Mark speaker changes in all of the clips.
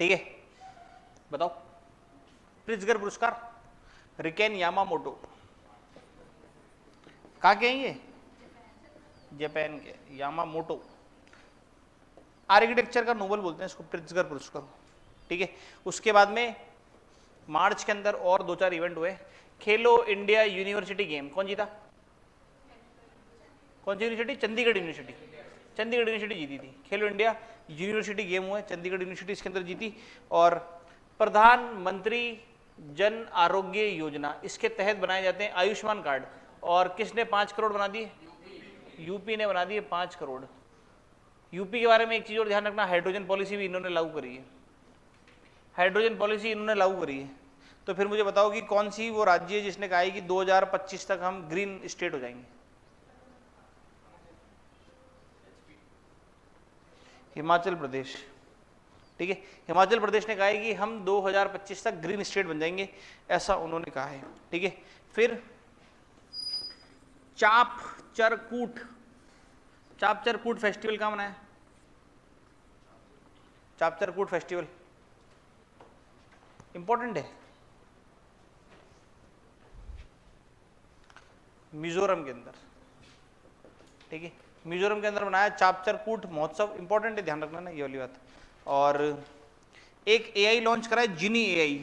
Speaker 1: ठीक है, बताओ। प्रिट्जगर पुरस्कार, रिकेन यामामोटो, कहाँ के हैं ये? जापान के, यामामोटो। आर्किटेक्चर का नोबेल बोलते हैं इसको, प्रिट्जगर पुरस्कार। ठीक है, उसके बाद में मार्च के अंदर और 2-4 इवेंट हुए। खेलो इंडिया यूनिवर्सिटी गेम कौन जीता? कौन सी university? Chandigarh university. Chandigarh university जीती थी। खेलो इंडिया यूनिवर्सिटी गेम हुए, चंडीगढ़ यूनिवर्सिटी इसके अंदर जीती। और प्रधानमंत्री जन आरोग्य योजना, इसके तहत बनाए जाते हैं आयुष्मान कार्ड। और किसने 5 करोड़ बना दिए? यूपी ने बना दिए 5 करोड़। यूपी के बारे में एक चीज और ध्यान रखना, हाइड्रोजन पॉलिसी भी इन्होंने लागू करी है। हाइड्रोजन पॉलिसी इन्होंने लागू करी है। तो फिर मुझे बताओ कि कौन सी वो राज्य है जिसने कहा है कि 2025 तक हम ग्रीन स्टेट हो जाएंगे? हिमाचल प्रदेश। ठीक है, हिमाचल प्रदेश ने कहा है कि हम 2025 तक ग्रीन स्टेट बन जाएंगे, ऐसा उन्होंने कहा है। ठीक है, फिर चाप चरकूट, चाप चरकूट फेस्टिवल कहाँ मनाया? चाप चरकूट फेस्टिवल इंपॉर्टेंट है, मिजोरम के अंदर। ठीक है, मिजोरम के अंदर बनाया चापचरकूट महोत्सव, इंपॉर्टेंट है, ध्यान रखना ना ये वाली बात। और एक एआई लॉन्च करा है, जिनी एआई।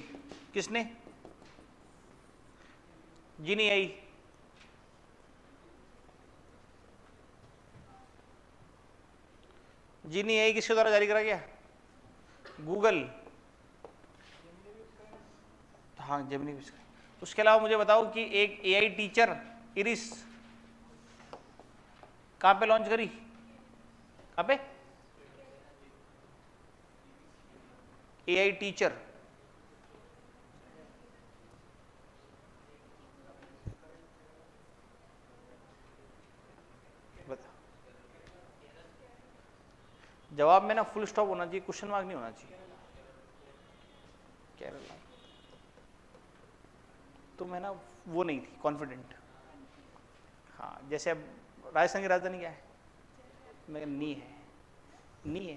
Speaker 1: किसने? जिनी एआई। जिनी एआई किसके द्वारा जारी करा गया? गूगल। हाँ, जेमिनी। उसके अलावा मुझे बताओ कि एक एआई टीचर इरिस कहाँ पे लॉन्च करी? कहाँ पे? AI teacher. बता, जवाब में ना फुल स्टॉप होना चाहिए, क्वेश्चन मार्क नहीं होना चाहिए। केरला तो मैं ना वो नहीं थी कॉन्फिडेंट। हाँ, जैसे अब राजस्थान की राजधानी क्या है? मैं नी है, नी है।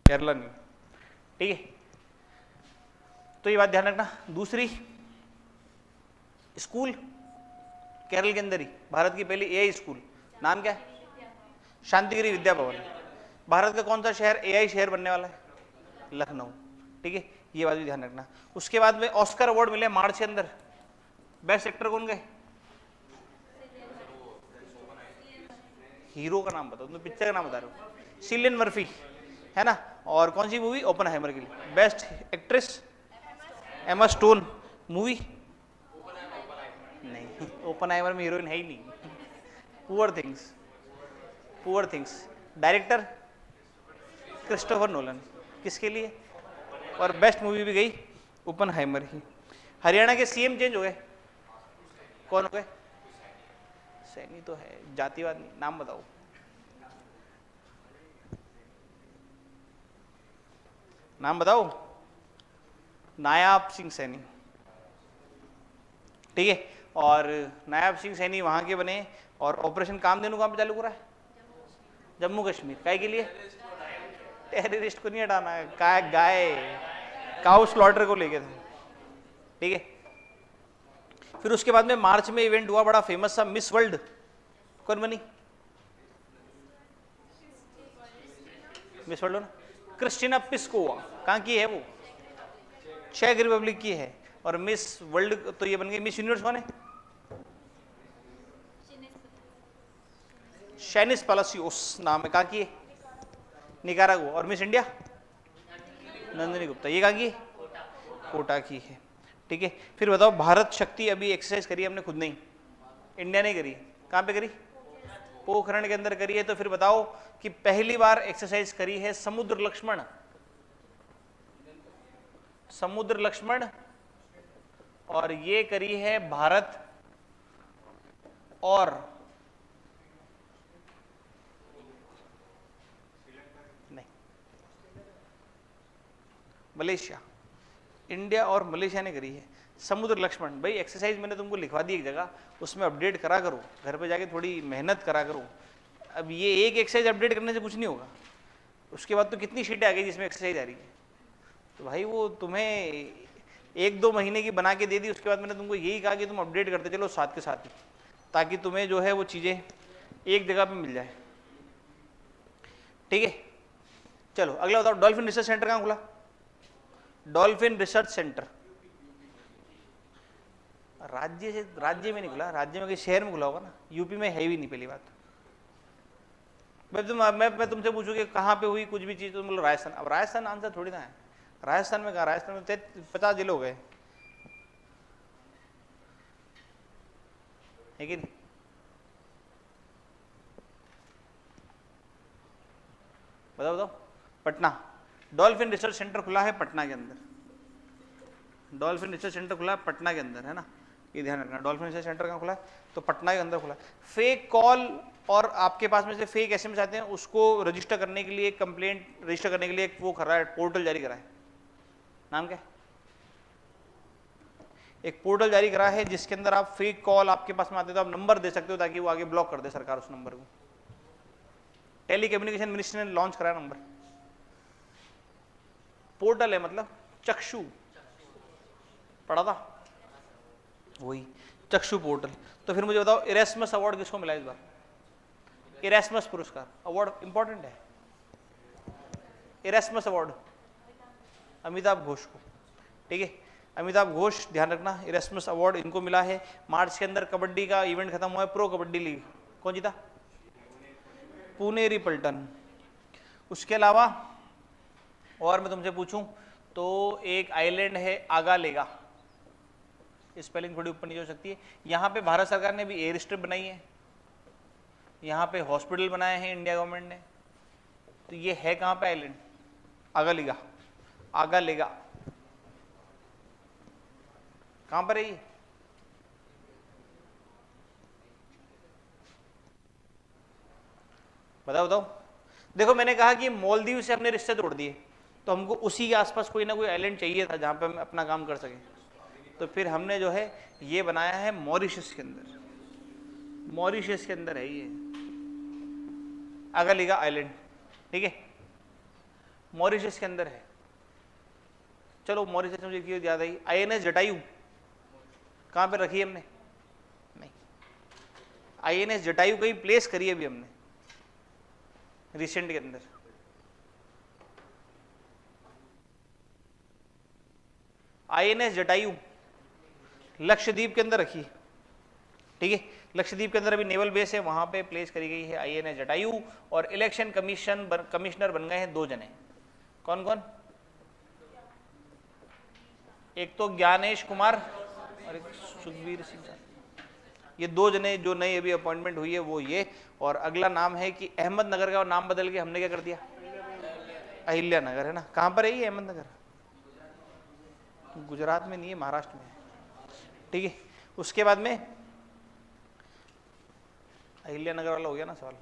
Speaker 1: केरला नहीं। ठीक है, तो ये बात ध्यान रखना। दूसरी, स्कूल केरल के अंदर ही, भारत की पहली एआई स्कूल, नाम क्या है? शांतिगिरी विद्या भवन। भारत का कौन सा शहर एआई शहर बनने वाला है? लखनऊ। ठीक है, ये बात भी ध्यान रखना। उसके बाद में ऑस्कर अवार्ड मिले मार्च के अंदर। बेस्ट एक्टर कौन गए? हीरो का नाम बताओ, तुम पिक्चर का नाम बता रहे हो। सिलियन मर्फी है ना। और कौन सी मूवी? ओपनहाइमर के लिए। Best actress Emma Stone. Movie नहीं, ओपनहाइमर में हीरोइन है ही नहीं। Poor things. Poor things. Director Christopher Nolan. किसके लिए? और बेस्ट मूवी भी गई ओपनहाइमर ही। हरियाणा के सीएम चेंज हो गए, कौन हो गए? सैनी तो है, जातिवाद नहीं, नाम बताओ। नाम बताओ। नायाब सिंह सैनी। ठीक है, और नायाब सिंह सैनी वहां के बने। और ऑपरेशन कामधेनु कहां पे चालू करा है? जम्मू कश्मीर। काय के लिए? टेररिस्ट को नहीं हटाना है, गाय काउ स्लॉटर को लेके थे। ठीक है, फिर उसके बाद में मार्च में इवेंट हुआ बड़ा फेमस सा, मिस वर्ल्ड। कौन बनी मिस वर्ल्ड ना? Krystyna Pyszkova. कहाँ की है वो? चेक रिपब्लिक की है। और मिस वर्ल्ड तो ये बन गई। मिस यूनिवर्स कौन है? शैनिस पालासियोस नाम है। कहाँ की है? निकारागुआ। और मिस इंडिया? नंदिनी गुप्ता। ये कहाँ की? कोटा की है। ठीक है, फिर बताओ, भारत शक्ति अभी एक्सरसाइज करी हमने खुद नहीं, इंडिया ने करी। कहाँ पे करी? पोखरण के अंदर करी है। तो फिर बताओ कि पहली बार एक्सरसाइज करी है समुद्र लक्ष्मण। समुद्र लक्ष्मण। और ये करी है भारत और नहीं, मलेशिया। इंडिया और मलेशिया ने करी है। समुद्र लक्ष्मण भाई, एक्सरसाइज मैंने तुमको लिखवा दी एक जगह, उसमें अपडेट करा करो, घर पे जाके थोड़ी मेहनत करा करो। अब ये एक एक्सरसाइज अपडेट करने से कुछ नहीं होगा, उसके बाद तो कितनी शीटें आ गई जिसमें एक्सरसाइज आ रही है। तो भाई वो तुम्हें 1-2 महीने की बना के दे दी, उसके बाद मैंने तुमको यही कहा कि तुम अपडेट करते चलो साथ के साथ ही, ताकि तुम्हें जो है वो चीज़ें एक जगह पे मिल जाए। ठीक है, चलो अगला बताओ, डॉल्फिन रिसर्च सेंटर कहाँ खुला? डॉल्फिन रिसर्च सेंटर राज्य में नहीं खुला, राज्य में कहीं शहर में खुला होगा ना, यूपी में है भी नहीं पहली बात। मैं तुमसे पूछूं कि कहाँ पे हुई कुछ भी चीज़, तो तुम बोलो राजस्थान। अब राजस्थान आंसर थोड़ी ना है, राजस्थान में कहा, राजस्थान में 50 जिले हो गए, है कि नहीं? बताओ बताओ। पटना, डॉल्फिन रिसर्च सेंटर खुला है पटना के अंदर, डॉल्फिन रिसर्च सेंटर खुला है पटना के अंदर, है ना, ये ध्यान रखना। डॉल्फिन रिसर्च सेंटर कहाँ खुला है? तो पटना के अंदर खुला है। फेक कॉल और आपके पास में से फेक एसएमएस आते हैं, उसको रजिस्टर करने के लिए, कंप्लेंट रजिस्टर करने के लिए एक वो कर रहा है, पोर्टल जारी करा है, नाम क्या है? एक पोर्टल जारी करा है जिसके अंदर आप फेक कॉल आपके पास में आते हैं तो आप नंबर दे सकते हो ताकि वो आगे ब्लॉक कर दे सरकार उस नंबर को। टेली कम्युनिकेशन मिनिस्ट्री ने लॉन्च कराया नंबर, पोर्टल है, मतलब चक्षु पढ़ा था वही, चक्षु पोर्टल। तो फिर मुझे बताओ, इरेस्मस अवार्ड किसको मिला इस बार? इरेस्मस पुरस्कार अवार्ड इंपॉर्टेंट है, इरेस्मस अवार्ड अमिताभ घोष को। ठीक है, अमिताभ घोष, ध्यान रखना, इरेस्मस अवार्ड इनको मिला है। मार्च के अंदर कबड्डी का इवेंट खत्म हुआ है, प्रो कबड्डी लीग, कौन जीता? पुनेरी पल्टन। उसके अलावा और मैं तुमसे पूछूं तो एक आइलैंड है आगालेगा, स्पेलिंग थोड़ी ऊपर नीचे हो सकती है। यहाँ पे भारत सरकार ने भी एयर स्ट्रिप बनाई है, यहाँ पे हॉस्पिटल बनाए हैं इंडिया गवर्नमेंट ने। तो ये है कहाँ पे आइलैंड? आगालेगा, आगालेगा कहाँ पर है ये? बताओ बताओ। देखो मैंने कहा कि मालदीव से हमने रिश्ते तोड़ दिए, तो हमको उसी के आसपास कोई ना कोई आइलैंड चाहिए था जहाँ पे हम अपना काम कर सकें। तो फिर हमने जो है ये बनाया है मॉरिशस के अंदर, मॉरिशस के अंदर है ये आगालेगा आइलैंड। ठीक है, मॉरिशस के अंदर है। चलो मॉरिशस में मुझे क्यों याद आई, आईएनएस जटायु कहाँ पे रखी है हमने? नहीं, आईएनएस जटायु कहीं प्लेस करी है अभी हमने रिसेंट के अंदर। आईएनएस जटायु लक्षद्वीप के अंदर रखी है। ठीक है, लक्षद्वीप के अंदर अभी नेवल बेस है, वहां पे प्लेस करी गई है आईएनएस जटायु। और इलेक्शन कमिश्नर बन गए हैं 2 जने, कौन कौन? एक तो ज्ञानेश कुमार और एक सुखबीर सिंह, ये 2 जने जो नई अभी अपॉइंटमेंट हुई है वो ये। और अगला नाम है कि अहमदनगर का नाम बदल के हमने क्या कर दिया? अहिल्या नगर, है ना। कहाँ पर है ये अहमदनगर? गुजरात में नहीं है, महाराष्ट्र में है। ठीक है, उसके बाद में अहिल्या नगर वाला हो गया ना सवाल,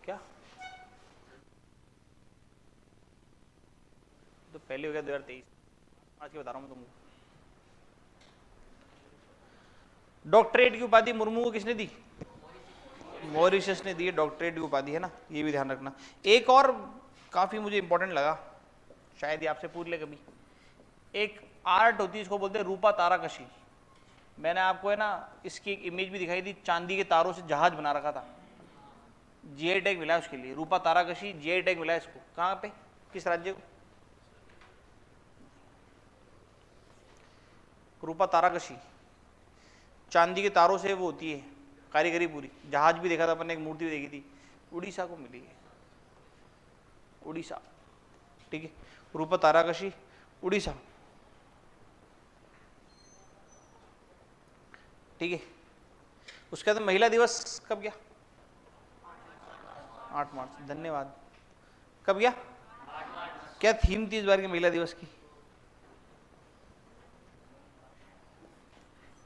Speaker 1: क्या तो पहले हो गया 2023, आज के बता रहा हूँ मैं तुमको। डॉक्टरेट की उपाधि मुर्मू को किसने दी? मॉरिशस ने दी है डॉक्टरेट की उपाधि, है ना, ये भी ध्यान रखना। एक और काफी मुझे इंपॉर्टेंट लगा, शायद ये आपसे पूछ ले कभी। एक आर्ट होती है, इसको बोलते हैं रूपा ताराकशी। मैंने आपको है ना इसकी एक इमेज भी दिखाई थी, चांदी के तारों से जहाज बना रखा था, जीआई टैग मिला उसके लिए, रूपा ताराकशी जीआई टैग मिला इसको। कहाँ पे, किस राज्य को? रूपा ताराकशी, चांदी के तारों से वो होती है कारीगरी पूरी। जहाज भी देखा था अपन ने, एक मूर्ति भी देखी थी, उड़ीसा को मिली है, उड़ीसा। ठीक है, रूपा ताराकशी उड़ीसा। ठीक है, उसके बाद महिला दिवस कब गया? 8 मार्च, धन्यवाद। कब गया? क्या थीम थी इस बार की महिला दिवस की?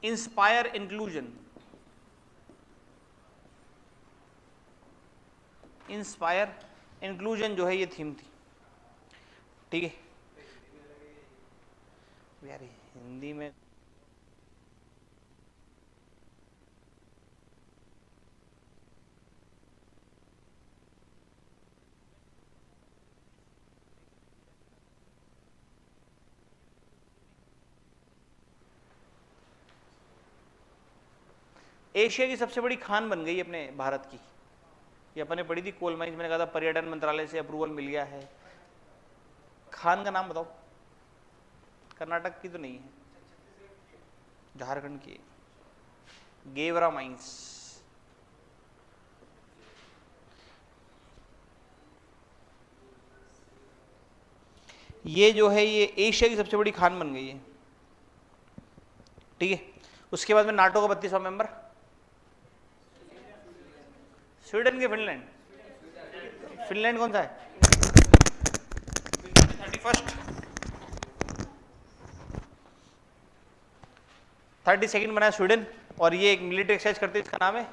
Speaker 1: इंस्पायर इंक्लूजन, इंस्पायर इंक्लूजन जो है ये थीम थी। ठीक है, यार हिंदी में एशिया की सबसे बड़ी खान बन गई अपने भारत की। ये अपने पढ़ी थी कोल माइंस, मैंने कहा था पर्यटन मंत्रालय से अप्रूवल मिल गया है। खान का नाम बताओ। कर्नाटक की तो नहीं है, झारखंड की, गेवरा माइंस। ये जो है ये एशिया की सबसे बड़ी खान बन गई है, ठीक है। उसके बाद में नाटो का 32वां मेंबर, स्वीडन के फिनलैंड। फिनलैंड कौन सा है? 31st, 32nd बनाया स्वीडन। और ये एक मिलिट्री एक्सरसाइज करते हैं, इसका नाम है,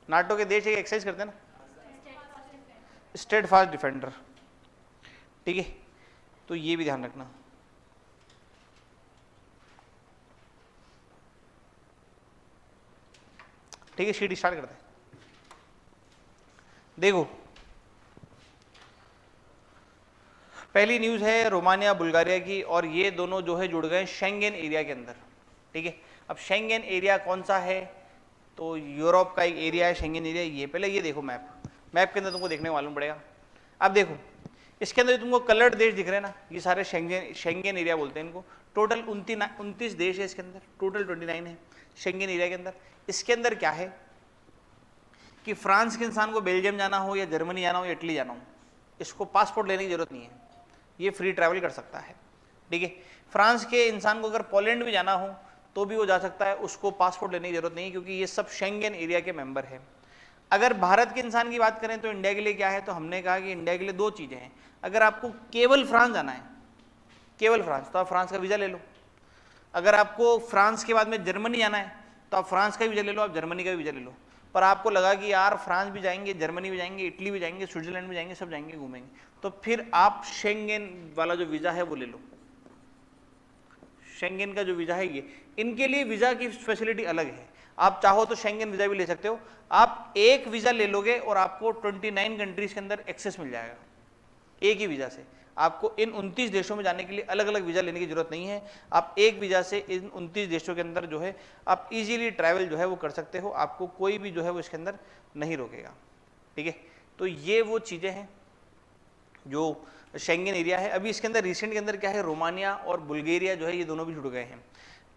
Speaker 1: नाटो के देश एक एक्सरसाइज करते हैं ना, स्टेड फास्ट डिफेंडर, ठीक है। तो ये भी ध्यान रखना। ठीक है, शीट स्टार्ट करते हैं। देखो पहली न्यूज है रोमानिया बुल्गारिया की, और ये दोनों जो है जुड़ गए शेंगेन एरिया के अंदर, ठीक है। अब शेंगेन एरिया कौन सा है? तो यूरोप का एक एरिया है शेंगेन एरिया। ये पहले ये देखो मैप, मैप के अंदर तुमको देखने को मालूम पड़ेगा। अब देखो इसके अंदर तुमको कलर्ड देश दिख रहे हैं ना, ये सारे शेंगेन एरिया बोलते हैं इनको। टोटल 29 देश है इसके अंदर, टोटल 29 है शेंगेन एरिया के अंदर। इसके अंदर क्या है कि फ्रांस के इंसान को बेल्जियम जाना हो या जर्मनी जाना हो या इटली जाना हो, इसको पासपोर्ट लेने की जरूरत नहीं है, ये फ्री ट्रैवल कर सकता है, ठीक है। फ्रांस के इंसान को अगर पोलैंड भी जाना हो तो भी वो जा सकता है, उसको पासपोर्ट लेने की जरूरत नहीं है, क्योंकि ये सब शेंगेन एरिया के मेंबर है। अगर भारत के इंसान की बात करें तो इंडिया के लिए क्या है, तो हमने कहा कि इंडिया के लिए दो चीजें हैं। अगर आपको केवल फ्रांस जाना है, केवल फ्रांस, तो आप फ्रांस का वीजा ले लो। अगर आपको फ्रांस के बाद में जर्मनी जाना है तो आप फ्रांस का वीजा ले लो, आप जर्मनी का वीजा ले लो। पर आपको लगा कि यार फ्रांस भी जाएंगे, जर्मनी भी जाएंगे, इटली भी जाएंगे, स्विट्जरलैंड भी जाएंगे, सब जाएंगे घूमेंगे, तो फिर आप शेंगेन वाला जो वीजा है वो ले लो। शेंगेन का जो वीजा है ये, इनके लिए वीजा की फैसिलिटी अलग है। आप चाहो तो शेंगेन वीजा भी ले सकते हो। आप एक वीजा ले लोगे और आपको 29 कंट्रीज के अंदर एक्सेस मिल जाएगा एक ही वीजा से। आपको इन 29 देशों में जाने के लिए अलग अलग वीजा लेने की जरूरत नहीं है। आप एक वीजा से इन 29 देशों के अंदर जो है आप इजीली ट्रैवल जो है वो कर सकते हो, आपको कोई भी जो है वो इसके अंदर नहीं रोकेगा, ठीक है। तो ये वो चीजें हैं जो शेंगेन एरिया है। अभी इसके अंदर रिसेंट के अंदर क्या है, रोमानिया और बुल्गारिया जो है ये दोनों भी जुड़ गए हैं।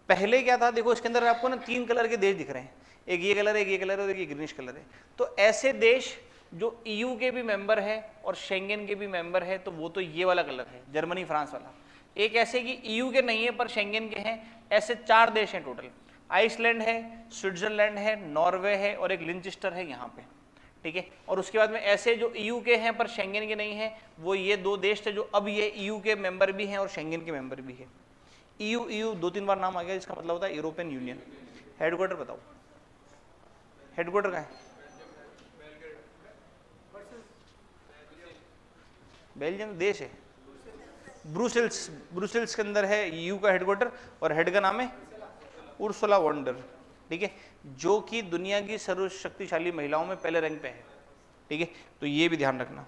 Speaker 1: पहले क्या था, देखो इसके अंदर आपको ना 3 कलर के देश दिख रहे हैं, एक ये कलर है, एक ये कलर है और एक ये ग्रीनिश कलर है। तो ऐसे देश जो EU के भी मेंबर है और शेंगेन के भी मेंबर है, तो वो तो ये वाला कलर है, जर्मनी फ्रांस वाला। एक ऐसे कि EU के नहीं है पर शेंगेन के हैं, ऐसे 4 देश हैं टोटल। आइसलैंड है, स्विट्जरलैंड है, नॉर्वे है और एक लिंचेस्टर है यहाँ पे, ठीक है। और उसके बाद में ऐसे जो EU के हैं पर शेंगेन के नहीं है, वो ये 2 देश थे जो अब ये EU के मेंबर भी हैं और शेंगेन के मेंबर भी है। EU 2-3 बार नाम आ गया, इसका मतलब होता है यूरोपियन यूनियन। हेडक्वार्टर बताओ, हेडक्वार्टर कहाँ है? बेल्जियम देश है, ब्रुसेल्स, ब्रुसेल्स के अंदर है EU का हेडक्वार्टर, और हेड का नाम है उर्सुला वॉन्डर, ठीक है, जो कि दुनिया की सर्वशक्तिशाली महिलाओं में पहले रैंक पे है, ठीक है। तो ये भी ध्यान रखना,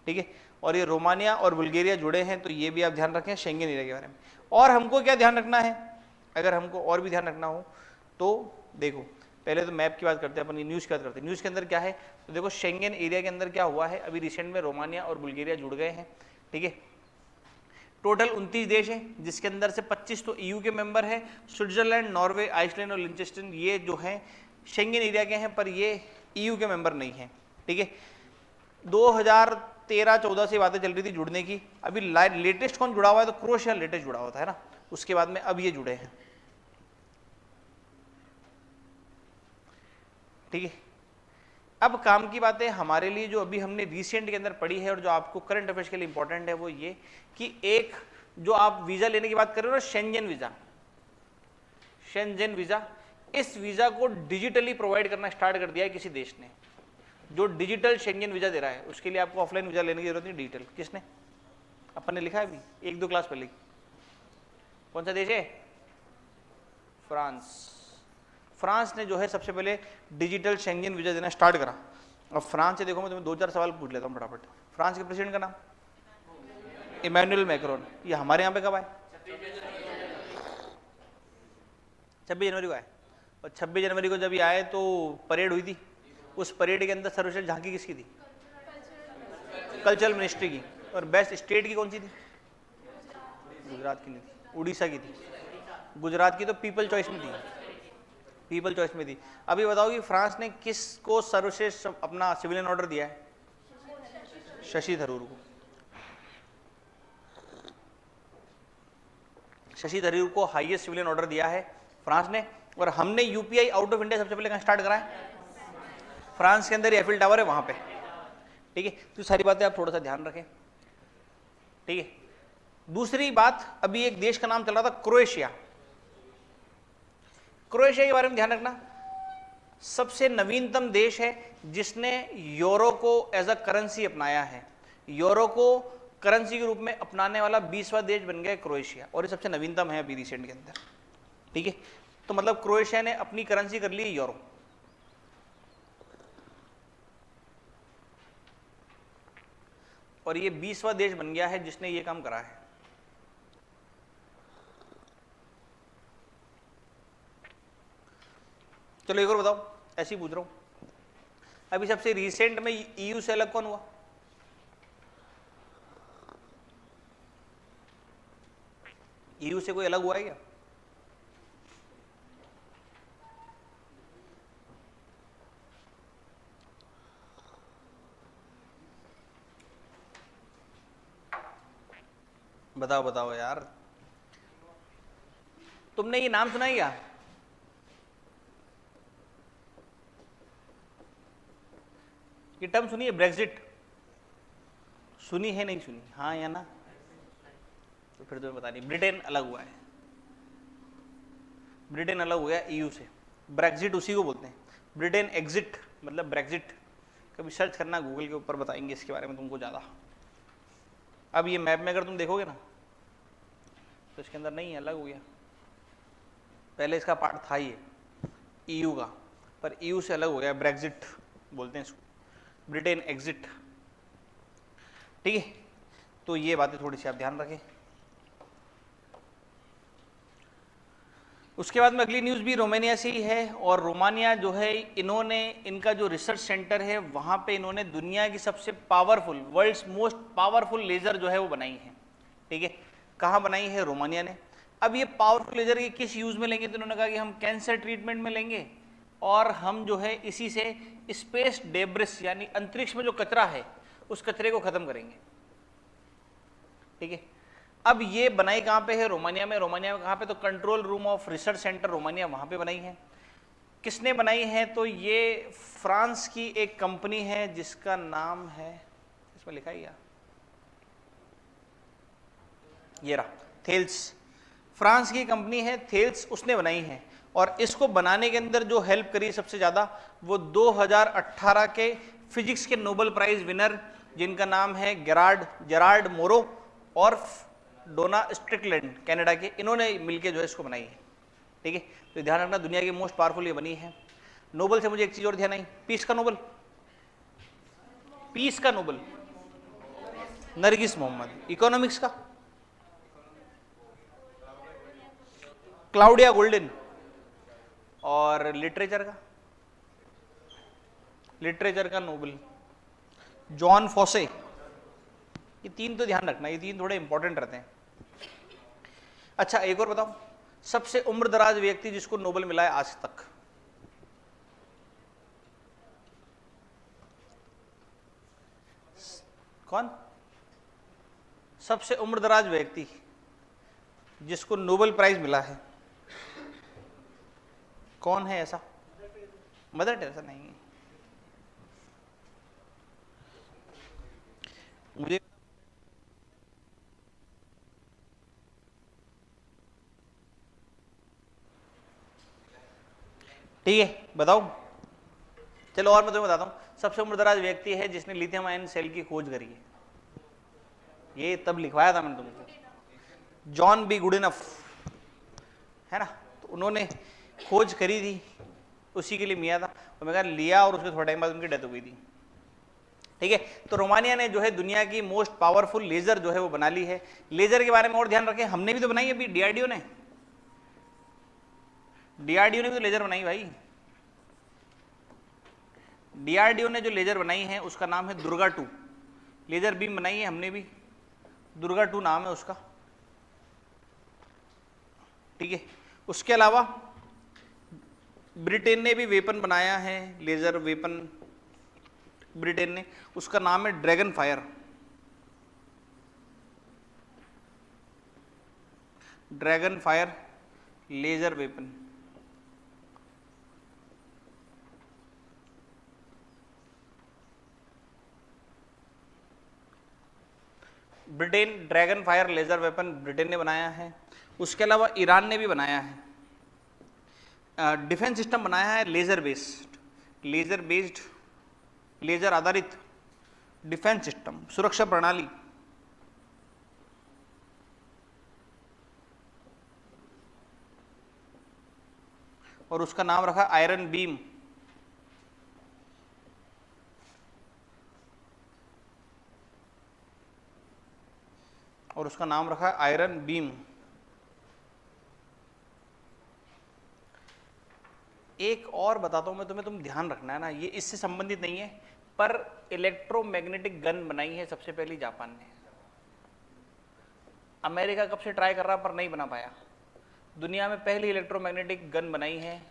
Speaker 1: ठीक है। और ये रोमानिया और बुल्गारिया जुड़े हैं, तो ये भी आप ध्यान रखें शेंगेन एरिया के बारे में। और हमको क्या ध्यान रखना है, अगर हमको और भी ध्यान रखना हो तो देखो पहले तो मैप की बात करते हैं, अपन न्यूज़ की बात करते हैं। न्यूज़ के अंदर क्या है, तो देखो शेंगेन एरिया के अंदर क्या हुआ है, अभी रिसेंट में रोमानिया और बुल्गारिया जुड़ गए हैं, ठीक है। टोटल 29 देश हैं, जिसके अंदर से 25 तो EU के मेंबर है। स्विट्जरलैंड, नॉर्वे, आइसलैंड और लिंचेस्टन ये जो हैं शेंगेन एरिया के हैं, पर ये EU के मेंबर नहीं हैं, ठीक है। 2013-14 से बातें चल रही थी जुड़ने की, अभी लेटेस्ट कौन जुड़ा हुआ है, तो क्रोएशिया लेटेस्ट जुड़ा हुआ था, है ना। उसके बाद में अब ये जुड़े हैं, ठीक है। अब काम की बातें हमारे लिए जो अभी हमने रिसेंट के अंदर पढ़ी है और जो आपको करंट अफेयर्स के लिए इंपॉर्टेंट है, वो ये कि एक जो आप वीजा लेने की बात कर रहे हो ना, शेंजन वीजा, शेंजन वीजा, इस वीजा को डिजिटली प्रोवाइड करना स्टार्ट कर दिया है किसी देश ने। जो डिजिटल शेंजन वीजा दे रहा है, उसके लिए आपको ऑफलाइन वीजा लेने की जरूरत नहीं, डिजिटल। किसने? अपन ने लिखा है अभी 1-2 क्लास पहले। कौन सा देश है? फ्रांस। फ्रांस ने जो है सबसे पहले डिजिटल शेंगेन वीजा देना स्टार्ट करा। अब फ्रांस से देखो, मैं तुम्हें 2-4 सवाल पूछ लेता हूँ फटाफट। फ्रांस के प्रेसिडेंट का नाम? Emmanuel Macron. ये हमारे यहाँ पे कब आए? 26 जनवरी को आए। और 26 जनवरी को जब ये आए तो परेड हुई थी। उस परेड के अंदर सर्वश्रेष्ठ झांकी किसकी थी? कल्चरल मिनिस्ट्री की। और बेस्ट स्टेट की कौन सी थी? गुजरात की नहीं थी, उड़ीसा की थी। गुजरात की तो पीपल चॉइस में थी, पीपल चॉइस में थी। अभी बताओ कि फ्रांस ने किसको सर्वश्रेष्ठ अपना सिविलियन ऑर्डर दिया है? शशि थरूर को। शशि थरूर को हाईएस्ट सिविलियन ऑर्डर दिया है फ्रांस ने। और हमने यूपीआई आउट ऑफ इंडिया सबसे पहले कहाँ स्टार्ट करा है? फ्रांस के अंदर एफिल टावर है वहां पे। ठीक है, तो सारी बातें आप थोड़ा सा ध्यान रखें। ठीक है, दूसरी बात, अभी एक देश का नाम चल रहा था क्रोएशिया। क्रोएशिया के बारे में ध्यान रखना, सबसे नवीनतम देश है जिसने यूरो को एज अ करेंसी अपनाया है। यूरो को करेंसी के रूप में अपनाने वाला 20वां देश बन गया क्रोएशिया, और ये सबसे नवीनतम है अभी रिसेंट के अंदर। ठीक है, तो मतलब क्रोएशिया ने अपनी करेंसी कर ली यूरो। और ये 20वां देश बन गया है जिसने ये काम करा है। चलो एक और बताओ, ऐसे ही पूछ रहा हूं, अभी सबसे रिसेंट में ईयू से अलग कौन हुआ? ईयू से कोई अलग हुआ है क्या? बताओ बताओ यार, तुमने ये नाम सुना है क्या? ये टर्म सुनी है, ब्रेक्जिट? सुनी है नहीं सुनी? हाँ या ना? तो फिर तुम्हें बता नहीं। ब्रिटेन अलग हुआ है, ब्रिटेन अलग हो गया ईयू से। ब्रेक्जिट उसी को बोलते हैं। ब्रिटेन एग्जिट मतलब ब्रेक्जिट। कभी सर्च करना गूगल के ऊपर, बताएंगे इसके बारे में तुमको ज़्यादा। अब ये मैप में अगर तुम देखोगे ना तो इसके अंदर नहीं है, अलग हो गया। पहले इसका पार्ट था ये ईयू का, पर ईयू से अलग हो गया, ब्रेक्जिट बोलते हैं इसको, ब्रिटेन एग्जिट। ठीक है, तो ये बातें थोड़ी सी आप ध्यान रखें। उसके बाद में अगली न्यूज़ भी रोमानिया से ही है। और रोमानिया जो है, इन्होंने इनका जो रिसर्च सेंटर है वहाँ पे इन्होंने दुनिया की सबसे powerful, world's most powerful laser जो है वो बनाई है। ठीक है, कहाँ बनाई है? रोमानिया ने। अब ये पावरफुल लेज़र ये किस यूज़ में लेंगे? तो इन्होंने कहा कि हम कैंसर ट्रीटमेंट में लेंगे, और हम जो है इसी से स्पेस डेब्रिस यानी अंतरिक्ष में जो कचरा है उस कचरे को खत्म करेंगे। ठीक है, अब ये बनाई कहाँ पे है? रोमानिया में। रोमानिया में कहाँ पे? तो control room of research centre Romania, वहाँ पे बनाई है। किसने बनाई है? तो ये फ्रांस की एक कंपनी है जिसका नाम है, इसमें लिखा ही ये रहा, थेल्स। फ्रांस की कंपनी है थेल्स, उसने बनाई है। और इसको बनाने के अंदर जो हेल्प करी सबसे ज़्यादा वो 2018 के फिजिक्स के नोबेल प्राइज विनर जिनका नाम है जेरार्ड मोरो और डोना स्ट्रिकलैंड कनाडा के, इन्होंने मिलकर जो है इसको बनाई है। ठीक है, तो ध्यान रखना दुनिया की मोस्ट पावरफुल ये बनी है। नोबेल से मुझे एक चीज़ और ध्यान आई, पीस का नोबेल, पीस का नोबेल नरगिस मोहम्मद। इकोनॉमिक्स का क्लाउडिया गोल्डन। और लिटरेचर का नोबेल जॉन फॉसे। ये तीन तो ध्यान रखना, ये तीन थोड़े इंपॉर्टेंट रहते हैं। अच्छा एक और बताओ, सबसे उम्रदराज व्यक्ति जिसको नोबेल मिला है आज तक? कौन? सबसे उम्रदराज व्यक्ति जिसको नोबेल प्राइज मिला है कौन है ऐसा? मदर टेरेसा नहीं है। मुझे ठीक है, बताओ। चलो और मैं तुम्हें बताता हूं, सबसे उम्रदराज व्यक्ति है जिसने लिथियम आयन सेल की खोज करी है। ये तब लिखवाया था मैंने तुमको, जॉन बी गुडइनफ। है ना। तो उन्होंने खोज करी थी, उसी के लिए मिया था, और मैं लिया और उसके थोड़ा टाइम बाद उनकी डेथ हो गई थी। ठीक है, तो रोमानिया ने जो है दुनिया की मोस्ट पावरफुल लेजर जो है वो बना ली है। लेजर के बारे में और ध्यान रखें, हमने भी तो बनाई अभी, डीआरडीओ ने भी तो लेजर बनाई भाई। डीआरडीओ ने जो लेजर बनाई है उसका नाम है दुर्गा 2 लेजर बीम बनाई है हमने भी, दुर्गा 2 नाम है उसका। ठीक है, उसके अलावा ब्रिटेन ने भी वेपन बनाया है, लेजर वेपन ब्रिटेन ने, उसका नाम है Dragon Fire. Dragon Fire laser weapon. Britain Dragon Fire laser weapon Britain ने बनाया है। उसके अलावा ईरान ने भी बनाया है, डिफेंस सिस्टम बनाया है लेजर बेस्ड लेजर आधारित डिफेंस सिस्टम, सुरक्षा प्रणाली। और उसका नाम रखा आयरन बीम। और उसका नाम रखा आयरन बीम। एक और बताता हूं मैं तुम्हें, तुम ध्यान रखना है ना, ये इससे संबंधित नहीं है, पर इलेक्ट्रोमैग्नेटिक गन बनाई है सबसे पहली जापान ने। अमेरिका कब से ट्राई कर रहा पर नहीं बना पाया। दुनिया में पहली इलेक्ट्रोमैग्नेटिक गन बनाई है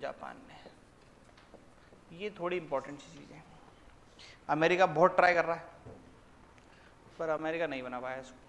Speaker 1: जापान ने। ये थोड़ी इंपॉर्टेंट सी चीज है। अमेरिका बहुत ट्राई कर रहा है पर अमेरिका नहीं बना पाया इसको।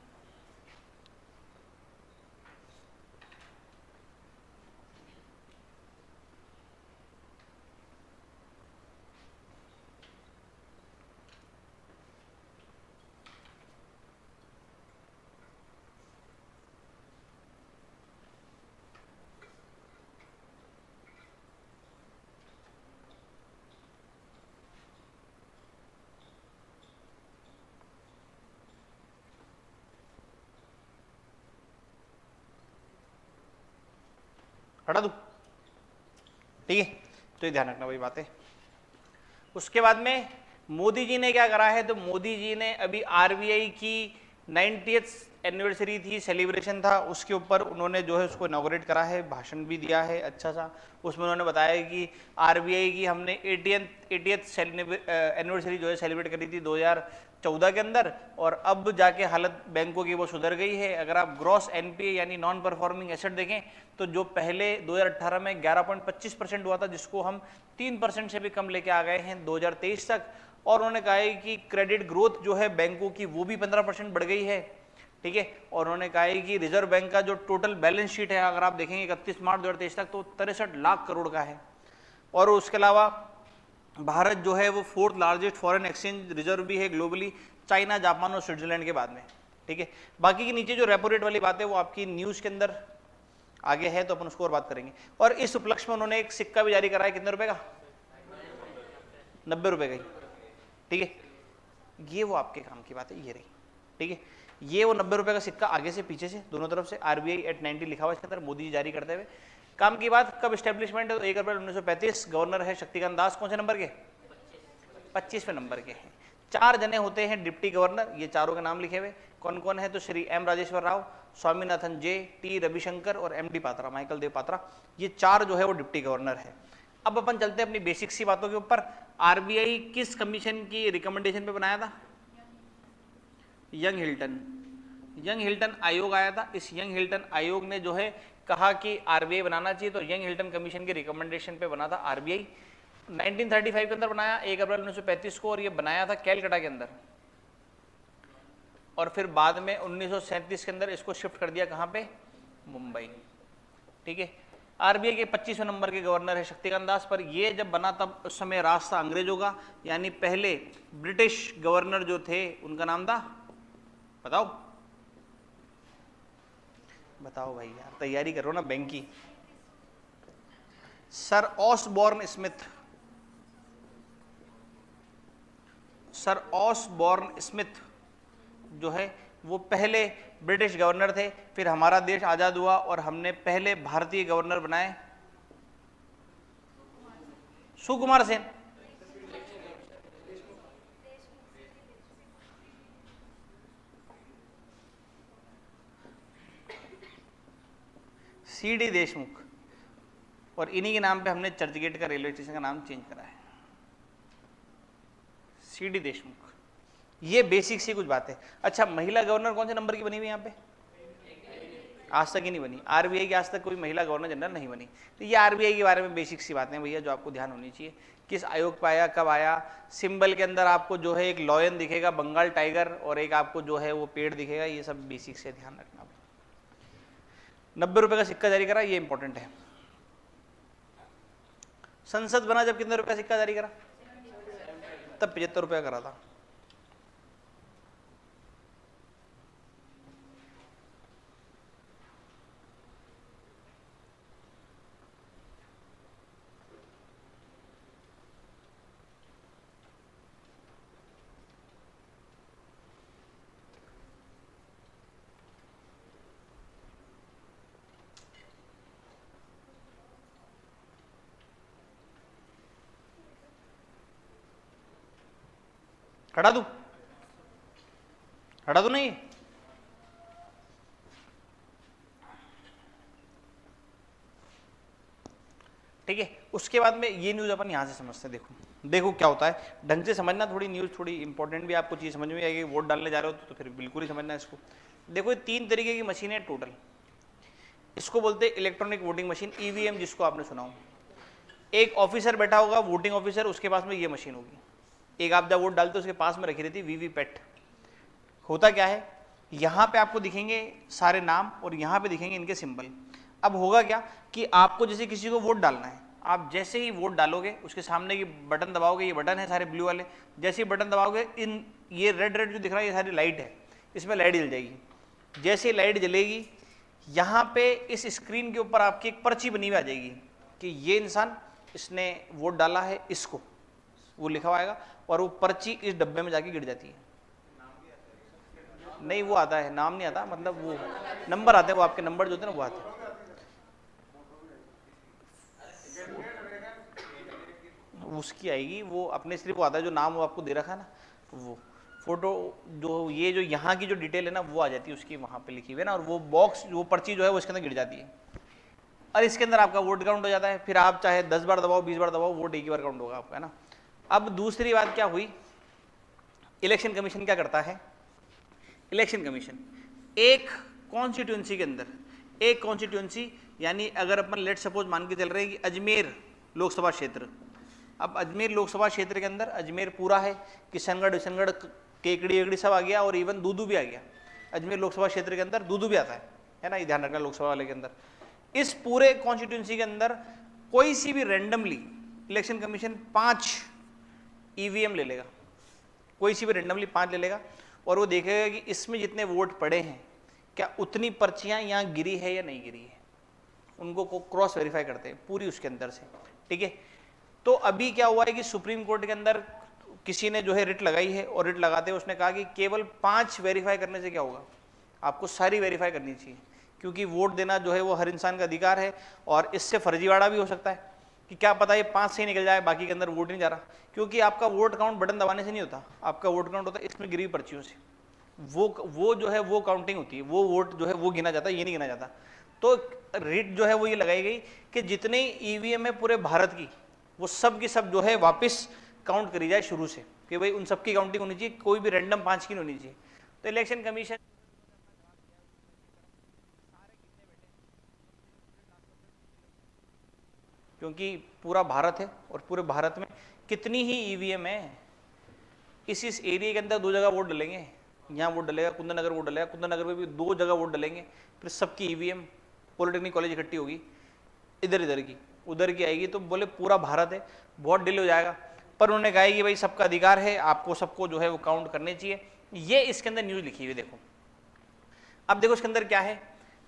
Speaker 1: हटा दूं, ठीक है, तो ये ध्यान रखना वही बात है। उसके बाद में मोदी जी ने क्या करा है, तो मोदी जी ने अभी आरबीआई की 90th एनिवर्सरी थी, सेलिब्रेशन था, उसके ऊपर उन्होंने जो है उसको इनॉग्रेट करा है, भाषण भी दिया है अच्छा सा। उसमें उन्होंने बताया कि आरबीआई की हमने 80th एनिवर्सरी जो है सेलिब्रेट करी थी 2014 के अंदर, और अब जाके हालत बैंकों की वो सुधर गई है। अगर आप ग्रॉस एनपीए यानी नॉन परफॉर्मिंग एसेट देखें तो जो पहले 2018 में 11.25% हुआ था, जिसको हम 3% से भी कम लेके आ गए हैं 2023 तक। और उन्होंने कहा है कि क्रेडिट ग्रोथ जो है बैंकों की वो भी 15% बढ़ गई है। ठीक है, और उन्होंने कहा है कि रिजर्व बैंक का जो टोटल बैलेंस शीट है अगर आप देखेंगे 31 मार्च 2023 तक तो 63 लाख करोड़ का है। और उसके अलावा भारत जो है वो 4th largest foreign exchange reserve भी है ग्लोबली, चाइना, जापान और स्विट्जरलैंड के बाद में। ठीक है, बाकी के नीचे जो रेपो रेट वाली बात है वो आपकी न्यूज़ के अंदर आगे है, तो अपन उसको और बात करेंगे। और इस उपलक्ष्य में उन्होंने एक सिक्का भी जारी करा है, कितने रुपए का, 90 रुपए का ही। ठीक है, ये वो आपके काम की बात है, ये रही। ठीक है, ये वो 90 रुपए का सिक्का आगे से पीछे से दोनों तरफ से आरबीआई एट 90 लिखा हुआ इसके अंदर, मोदी जी जारी करते हुए। काम की बात, कब स्टैब्लिशमेंट है, तो 1 अप्रैल 1935। गवर्नर है शक्तिकांत दास, कौन से नंबर के, 25वें नंबर के हैं। 4 जने होते हैं डिप्टी गवर्नर, ये चारों के नाम लिखे हुए कौन कौन है, तो श्री एम राजेश्वर राव, स्वामीनाथन जे, टी रविशंकर और एम डी पात्रा, माइकल देव पात्रा, ये 4 जो है वो डिप्टी गवर्नर है। अब अपन चलते हैं अपनी बेसिक सी बातों के ऊपर। आरबीआई किस कमीशन की रिकमेंडेशन पे बनाया था, यंग हिल्टन आयोग आया था। इस यंग हिल्टन आयोग ने जो है कहा कि आरबीआई बनाना चाहिए, तो यंग हिल्टन कमीशन के रिकमेंडेशन पे बना था आरबीआई। 1935 के अंदर बनाया, 1 अप्रैल 1935 को, और ये बनाया था कैलकाटा के अंदर। और फिर बाद में 1937 के अंदर इसको शिफ्ट कर दिया कहाँ पे, मुंबई। ठीक है, आरबीआई के 25वें नंबर के गवर्नर है शक्तिकांत दास। पर ये जब बना तब उस समय राज था अंग्रेजों का, यानी पहले ब्रिटिश गवर्नर जो थे उनका नाम था, बताओ भाई यार, तैयारी करो ना बैंक की। सर ऑसबॉर्न स्मिथ जो है वो पहले ब्रिटिश गवर्नर थे, फिर हमारा देश आजाद हुआ और हमने पहले भारतीय गवर्नर बनाए सुकुमार सेन। सीडी देशमुख, और इन्हीं के नाम पे हमने चर्चगेट का रेलवे स्टेशन का नाम चेंज करा है, सीडी देशमुख। ये बेसिक सी कुछ बात है। अच्छा, महिला गवर्नर कौन से नंबर की बनी हुई यहाँ पे? आज तक ही नहीं बनी। आरबीआई की आज तक कोई महिला गवर्नर जनरल नहीं बनी। तो ये आरबीआई के बारे में बेसिक सी बातें भैया जो आपको ध्यान होनी चाहिए। किस आयोग पे आया, कब आया, सिंबल के अंदर आपको जो है एक लॉयन दिखेगा, बंगाल टाइगर, और एक आपको जो है वो पेड़ दिखेगा। ये सब बेसिक से ध्यान रखना। 90 रुपए का सिक्का जारी करा, ये इंपॉर्टेंट है। संसद बना जब कितने रुपए का सिक्का जारी करा? तब 75 रुपया करा था। हटा दूं? हटा दूं नहीं? ठीक है। उसके बाद में ये न्यूज अपन यहां से समझते हैं। देखो क्या होता है, ढंग से समझना। थोड़ी न्यूज थोड़ी इंपॉर्टेंट भी आपको चीज समझ में आएगी। वोट डालने जा रहे हो तो फिर बिल्कुल ही समझना इसको। देखो, ये 3 तरीके की मशीन है टोटल। इसको बोलते हैं इलेक्ट्रॉनिक वोटिंग मशीन, ईवीएम, जिसको आपने सुना हो। एक ऑफिसर बैठा होगा, वोटिंग ऑफिसर, उसके पास में ये मशीन होगी। एक आप जब वोट डालते हो उसके पास में रखी रहती है वीवीपैट। होता क्या है, यहाँ पे आपको दिखेंगे सारे नाम और यहाँ पे दिखेंगे इनके सिंबल। अब होगा क्या कि आपको जैसे किसी को वोट डालना है, आप जैसे ही वोट डालोगे उसके सामने की बटन दबाओगे, ये बटन है सारे ब्लू वाले, जैसे ही बटन दबाओगे इन ये रेड रेड जो दिख रहा है ये सारी लाइट है, इसमें लाइट जल जाएगी। जैसे लाइट जलेगी यहाँ पे इस स्क्रीन के ऊपर आपकी एक पर्ची बनी हुई आ जाएगी कि ये इंसान, इसने वोट डाला है इसको, वो लिखा हुआ आएगा और वो पर्ची इस डब्बे में जाके गिर जाती है। नहीं, वो आता है, नाम नहीं आता, मतलब वो नंबर आते हैं, वो आपके नंबर जो होते हैं ना वो आते हैं। उसकी आएगी वो अपने, सिर्फ वो आता है जो नाम वो आपको दे रखा है ना, वो फोटो जो ये जो यहाँ की जो डिटेल है ना वो आ जाती है उसकी, वहाँ पे लिखी हुई है ना, और वो बॉक्स वो पर्ची जो है वो इसके अंदर गिर जाती है और इसके अंदर आपका वोट काउंट हो जाता है। फिर आप चाहे 10 बार दबाओ, 20 बार दबाओ, वोट एक ही बार काउंट होगा आपका, है ना। अब दूसरी बात क्या हुई, इलेक्शन कमीशन क्या करता है? इलेक्शन कमीशन एक कॉन्स्टिट्यूंसी के अंदर, एक कॉन्स्टिट्यूंसी यानी अगर अपन लेट सपोज मान के चल रहे हैं कि अजमेर लोकसभा क्षेत्र, अब अजमेर लोकसभा क्षेत्र के अंदर अजमेर पूरा है, किशनगढ़, केकड़ी वेकड़ी सब आ गया और इवन दूदू भी आ गया। अजमेर लोकसभा क्षेत्र के अंदर दूदू भी आता है ना, ये ध्यान रखना लोकसभा वाले के अंदर। इस पूरे कॉन्स्टिट्यूंसी के अंदर कोई सी भी रैंडमली इलेक्शन कमीशन 5 ईवीएम ले लेगा, कोई सी भी रैंडमली 5 ले लेगा और वो देखेगा कि इसमें जितने वोट पड़े हैं क्या उतनी पर्चियां यहाँ गिरी है या नहीं गिरी है, उनको को क्रॉस वेरीफाई करते हैं पूरी उसके अंदर से। ठीक है, तो अभी क्या हुआ है कि सुप्रीम कोर्ट के अंदर किसी ने जो है रिट लगाई है और रिट लगाते हुए उसने कहा कि केवल 5 वेरीफाई करने से क्या होगा, आपको सारी वेरीफाई करनी चाहिए, क्योंकि वोट देना जो है वो हर इंसान का अधिकार है और इससे फर्जीवाड़ा भी हो सकता है कि क्या पता ये 5 से ही निकल जाए, बाकी के अंदर वोट नहीं जा रहा, क्योंकि आपका वोट काउंट बटन दबाने से नहीं होता, आपका वोट काउंट होता है इसमें गिरी पर्चियों से। वो जो है वो काउंटिंग होती है, वो वोट जो है वो गिना जाता है, ये नहीं गिना जाता। तो रिट जो है वो ये लगाई गई कि जितने ईवीएम है पूरे भारत की, वो सब की सब जो है वापस काउंट करी जाए शुरू से, कि भाई उन सबकी काउंटिंग होनी चाहिए, कोई भी रैंडम 5 की नहीं होनी चाहिए। तो इलेक्शन कमीशन क्योंकि पूरा भारत है और पूरे भारत में कितनी ही ईवीएम है, इस एरिया के अंदर 2 जगह वोट डलेंगे, यहाँ वोट डलेगा, कुंदन नगर वोट डलेगा, कुंदन नगर में भी 2 जगह वोट डलेंगे, फिर सबकी ईवीएम पॉलिटेक्निक कॉलेज इकट्ठी होगी, इधर की उधर की आएगी, तो बोले पूरा भारत है, बहुत डिले हो जाएगा। पर उन्होंने कहा कि भाई सबका अधिकार है, आपको सबको जो है वो काउंट करने चाहिए। ये इसके अंदर न्यूज़ लिखी हुई देखो। अब देखो इसके अंदर क्या है,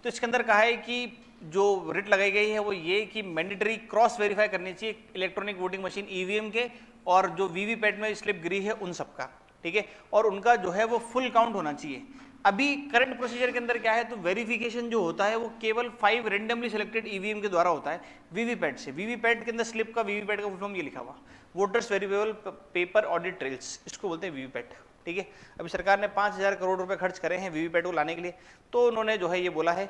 Speaker 1: तो इसके अंदर कहा है कि जो रिट लगाई गई है वो ये कि मैंडेटरी क्रॉस वेरीफाई करनी चाहिए इलेक्ट्रॉनिक वोटिंग मशीन ईवीएम के और जो वीवीपैट में स्लिप गिरी है उन सबका, ठीक है, और उनका जो है वो फुल काउंट होना चाहिए। अभी करंट प्रोसीजर के अंदर क्या है, तो वेरिफिकेशन जो होता है वो केवल 5 रेंडमली सिलेक्टेड ईवीएम के द्वारा होता है वीवीपैट से। वीवीपैट के अंदर स्लिप का, वीवीपैट का फुल फॉर्म ये लिखा हुआ, वोटर्स वेरिफिकेबल पेपर ऑडिट ट्रेल्स, इसको बोलते हैं वीवीपैट। ठीक है, अभी सरकार ने 5,000 करोड़ रुपए खर्च करे हैं वीवीपैट को लाने के लिए, तो उन्होंने जो है ये बोला है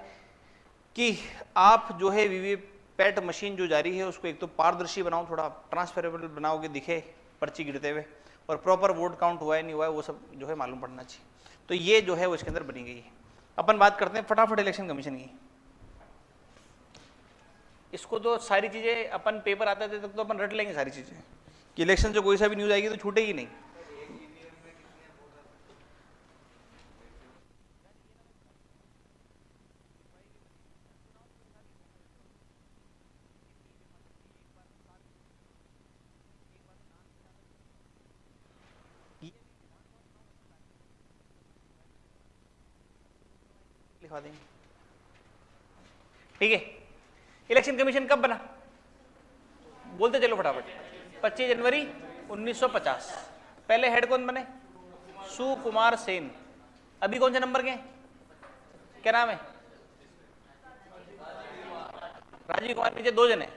Speaker 1: कि आप जो है वीवीपैट मशीन जो जारी है उसको एक तो पारदर्शी बनाओ, थोड़ा ट्रांसफरेबल बनाओ कि दिखे पर्ची गिरते हुए, और प्रॉपर वोट काउंट हुआ है नहीं हुआ है वो सब जो है मालूम पड़ना चाहिए। तो ये जो है वो इसके अंदर बनी गई है। अपन बात करते हैं फटाफट इलेक्शन कमीशन की। इसको तो सारी चीजें अपन पेपर आते थे तब तो अपन रट लेंगे सारी चीजें, कि इलेक्शन से कोई सा भी न्यूज आएगी तो छूटेगी नहीं। लिखवा देंगे। ठीक है, इलेक्शन कमीशन कब बना, बोलते चलो फटाफट। 25 जनवरी 1950। पहले हेड कौन बने, सुकुमार सेन। अभी कौन से नंबर के हैं, क्या नाम है, राजीव कुमार, पीछे 2 जने,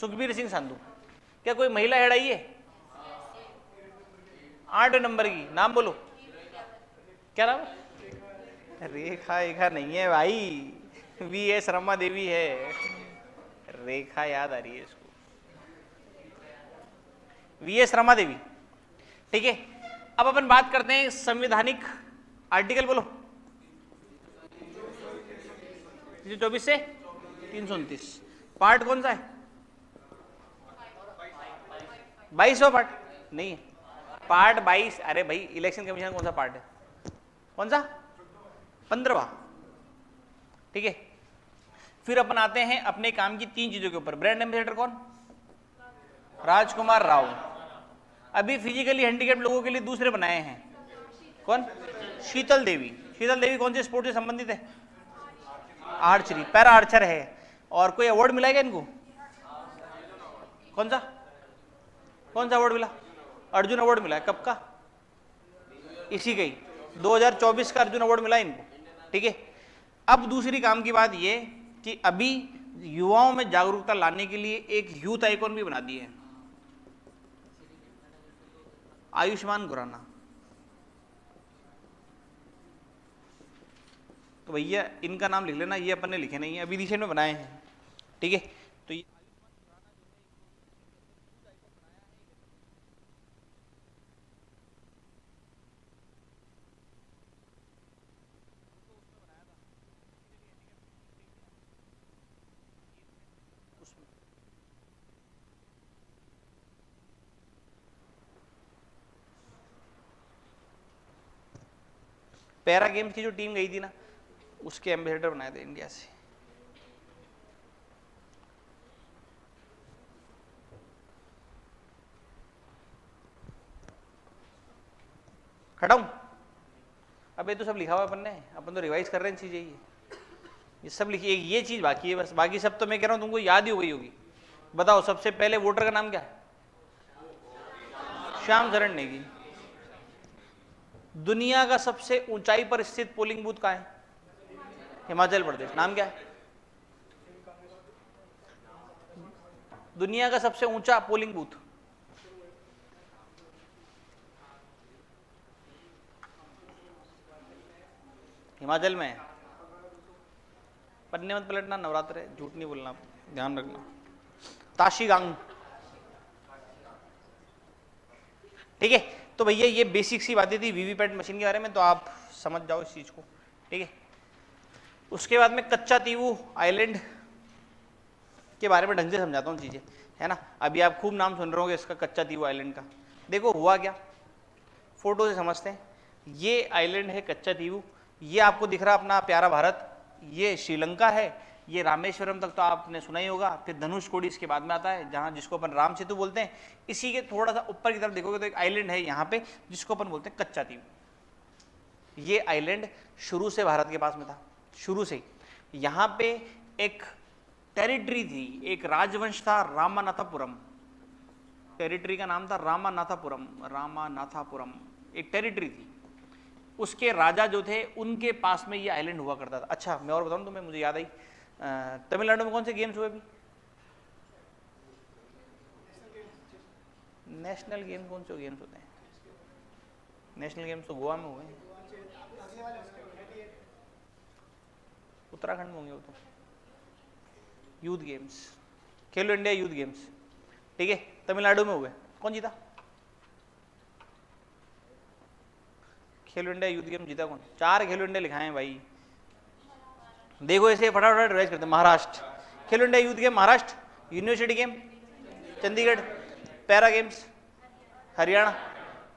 Speaker 1: सुखबीर सिंह संधू। क्या कोई महिला हेड आई है, 8 नंबर की, नाम बोलो, क्या नाम है, रेखा रेखा नहीं है भाई, वीएस रमा देवी है, रेखा याद आ रही है इसको, वीएस रमा देवी। ठीक है, अब अपन बात करते हैं संवैधानिक आर्टिकल, बोलो 24 से 329। पार्ट कौन सा है, 22वां पार्ट नहीं है, पार्ट 22। अरे भाई इलेक्शन कमीशन कौन सा पार्ट है, कौन सा, 15वां। ठीक है, फिर अपन आते हैं अपने काम की 3 चीजों के ऊपर। ब्रांड एम्बेसडर कौन, राजकुमार राव। अभी फिजिकली हैंडीकैप लोगों के लिए दूसरे बनाए हैं, कौन, शीतल देवी। शीतल देवी कौन से स्पोर्ट से संबंधित है, आर्चरी, पैरा आर्चर है। और कोई अवार्ड मिला है इनको, कौन सा, कौन सा अवार्ड मिला, अर्जुन अवार्ड मिला है, कब का, इसी का ही 2024 का अर्जुन अवार्ड मिला इनको। ठीक है, अब दूसरी काम की बात ये कि अभी युवाओं में जागरूकता लाने के लिए एक यूथ आइकॉन भी बना दिए हैं, आयुष्मान खुराना। तो भैया इनका नाम लिख लेना, ये अपन ने लिखे नहीं है, अभी रिसेंट में बनाए हैं। ठीक है, तो ये पैरा गेम्स की जो टीम गई थी ना, उसके एम्बेसडर बनाए थे इंडिया से। हटाऊं, अब ये तो सब लिखा हुआ अपन ने, अपन तो रिवाइज कर रहे हैं चीजें, ये सब लिखी, ये चीज बाकी है बस, बाकी सब तो मैं कह रहा हूं तुमको याद ही हो गई होगी। बताओ सबसे पहले वोटर का नाम क्या है, श्याम चरण नेगी। दुनिया का सबसे ऊंचाई पर स्थित पोलिंग बूथ कहां है, हिमाचल प्रदेश। नाम क्या है, दुनिया का सबसे ऊंचा पोलिंग बूथ, हिमाचल में है। पन्ने मत पलटना, नवरात्र है, झूठ नहीं बोलना, ध्यान रखना। ताशीगांग। ठीक है, तो भैया ये बेसिक सी बातें थी वीवीपैट मशीन के बारे में, तो आप समझ जाओ इस चीज को। ठीक है, उसके बाद में कच्चा तीवू आइलैंड के बारे में ढंग से समझाता हूँ चीजें, है ना। अभी आप खूब नाम सुन रहे होंगे इसका, कच्चा तीवू आइलैंड का। देखो हुआ क्या, फोटो से समझते हैं। ये आइलैंड है कच्चा तीवू, ये आपको दिख रहा अपना प्यारा भारत, ये श्रीलंका है, ये रामेश्वरम तक तो आपने सुना ही होगा। फिर धनुषकोडी इसके बाद में आता है, जहां जिसको अपन राम सेतु बोलते हैं। इसी के थोड़ा सा ऊपर की तरफ देखोगे तो एक आइलैंड है यहाँ पे, जिसको अपन बोलते हैं कच्चा तीवू। ये आइलैंड शुरू से भारत के पास में था, शुरू से। यहाँ पे एक टेरिटरी थी, एक राजवंश था, रामानाथापुरम। टेरिटरी का नाम था रामानाथापुरम, रामानाथापुरम। एक टेरिटरी थी, उसके राजा जो थे उनके पास में ये आइलैंड हुआ करता था। अच्छा मैं और बताऊँ तुम्हें, मुझे याद आई, तमिलनाडु में कौन से गेम्स हुए अभी? नेशनल गेम कौन से गेम्स होते हैं? नेशनल गेम्स तो गोवा में हुए हैं, उत्तराखंड में होंगे वो तो। यूथ गेम्स, खेलो इंडिया यूथ गेम्स, ठीक है, तमिलनाडु में हुए। कौन जीता खेलो इंडिया यूथ गेम? जीता कौन? 4 खेलो इंडिया लिखाए हैं भाई, देखो ऐसे फटाफट रिवाइज करते हैं। महाराष्ट्र खेलो India youth game, Maharashtra. University game Chandigarh, para games Haryana,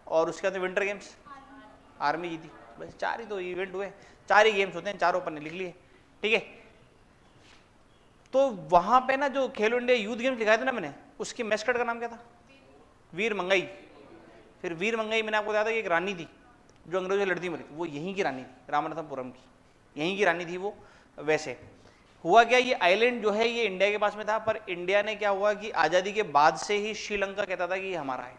Speaker 1: और उसके बाद विंटर गेम्स आर्मी जीती। बस 4 ही तो इवेंट हुए, 4 ही गेम्स होते हैं, चारों अपन ने लिख लिए, ठीक है। तो वहां पे ना जो खेलो इंडिया यूथ गेम्स लिखाए थे ना मैंने, उसकी मैस्कट का नाम क्या था? वीर मंगई। फिर वीर मंगई मैंने आपको बताया था कि एक रानी थी जो अंग्रेजों से लड़ती मरी थी, वो यहीं की रानी थी, रामनाथपुरम की, यहीं की रानी थी वो। वैसे हुआ क्या, ये आइलैंड जो है ये इंडिया के पास में था, पर इंडिया ने क्या हुआ कि आज़ादी के बाद से ही श्रीलंका कहता था कि ये हमारा है,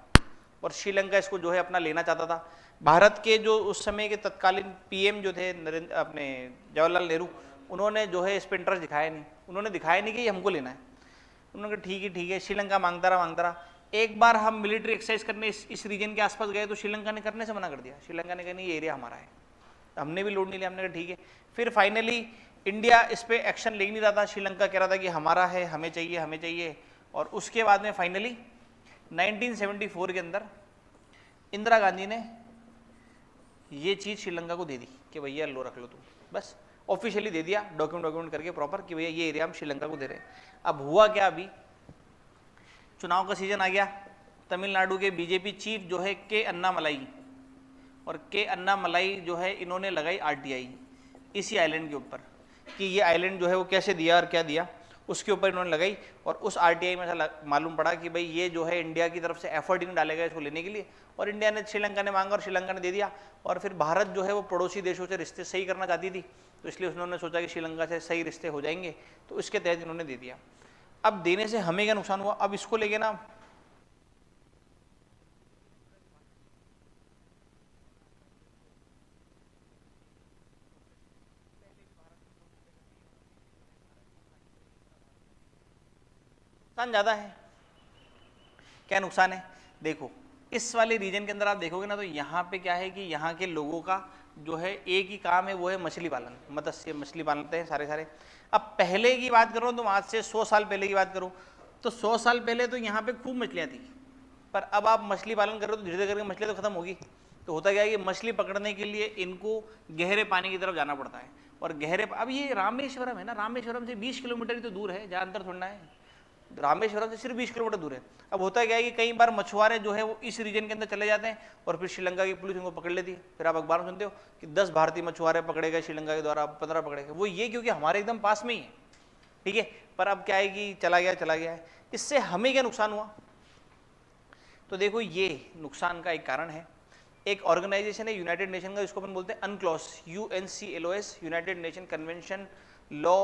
Speaker 1: और श्रीलंका इसको जो है अपना लेना चाहता था। भारत के जो उस समय के तत्कालीन पीएम जो थे अपने जवाहरलाल नेहरू, उन्होंने जो है इस पर इंटरेस्ट दिखाया नहीं, उन्होंने दिखाया नहीं कि ये हमको लेना है। उन्होंने कहा ठीक है, श्रीलंका मांगता रहा। एक बार हम मिलिट्री एक्सरसाइज करने इस रीजन के आसपास गए तो श्रीलंका ने करने से मना कर दिया। श्रीलंका ने कहा नहीं ये एरिया हमारा है, हमने भी लोड नहीं लिया, हमने कहा ठीक है। फिर फाइनली इंडिया इस पर एक्शन ले नहीं रहा था, श्रीलंका कह रहा था कि हमारा है, हमें चाहिए। और उसके बाद में फाइनली 1974 के अंदर इंदिरा गांधी ने ये चीज़ श्रीलंका को दे दी कि भैया लो रख लो तुम, बस ऑफिशियली दे दिया, डॉक्यूमेंट करके प्रॉपर कि भैया ये एरिया हम श्रीलंका को दे रहे हैं। अब हुआ क्या, अभी चुनाव का सीजन आ गया, तमिलनाडु के बीजेपी चीफ जो है के अन्नामलाई, और के अन्नामलाई जो है इन्होंने लगाई आरटीआई इसी आइलैंड के ऊपर कि ये आइलैंड जो है वो कैसे दिया और क्या दिया, उसके ऊपर इन्होंने लगाई। और उस आरटीआई में ऐसा मालूम पड़ा कि भाई ये जो है इंडिया की तरफ से एफर्ट ही नहीं डालेगा इसको लेने के लिए, और इंडिया ने, श्रीलंका ने मांगा और श्रीलंका ने दे दिया। और फिर भारत जो है वो पड़ोसी देशों से रिश्ते सही करना चाहती थी, तो इसलिए उन्होंने सोचा कि श्रीलंका से सही रिश्ते हो जाएंगे, तो इसके तहत इन्होंने दे दिया। अब देने से हमें क्या नुकसान हुआ, अब इसको लेके ना नुकसान ज़्यादा है। क्या नुकसान है, देखो इस वाले रीजन के अंदर आप देखोगे ना, तो यहाँ पे क्या है कि यहाँ के लोगों का जो है एक ही काम है, वो है मछली पालन, मत्स्य मछली पालते हैं सारे। अब पहले की बात करो तो आज से 100 साल पहले की बात करो तो 100 साल पहले तो यहाँ पे खूब मछलियाँ थी, पर अब आप मछली पालन कर रहे हो तो धीरे धीरे करके मछलियाँ तो खत्म होगी। तो होता क्या है कि मछली पकड़ने के लिए इनको गहरे पानी की तरफ जाना पड़ता है, और गहरे, अब ये रामेश्वरम है ना, रामेश्वरम से 20 किलोमीटर ही तो दूर है, जहाँ अंतर थोड़ा है, रामेश्वरम से सिर्फ 20 किलोमीटर दूर है। अब होता क्या है कि कई बार मछुआरे जो है वो इस रीजन के अंदर चले जाते हैं, और फिर श्रीलंका की पुलिस उनको पकड़ लेती है। फिर आप अखबार में सुनते हो कि 10 भारतीय मछुआरे पकड़े गए श्रीलंका के द्वारा, 15 पकड़े गए। वो ये क्योंकि हमारे एकदम पास में ही है, ठीक है। पर अब क्या है कि चला गया है। इससे हमें क्या नुकसान हुआ, तो देखो ये नुकसान का एक कारण है, एक ऑर्गेनाइजेशन है यूनाइटेड नेशन का, जिसको अपन बोलते हैं अनक्लॉस, UNCLOS, United nation convention law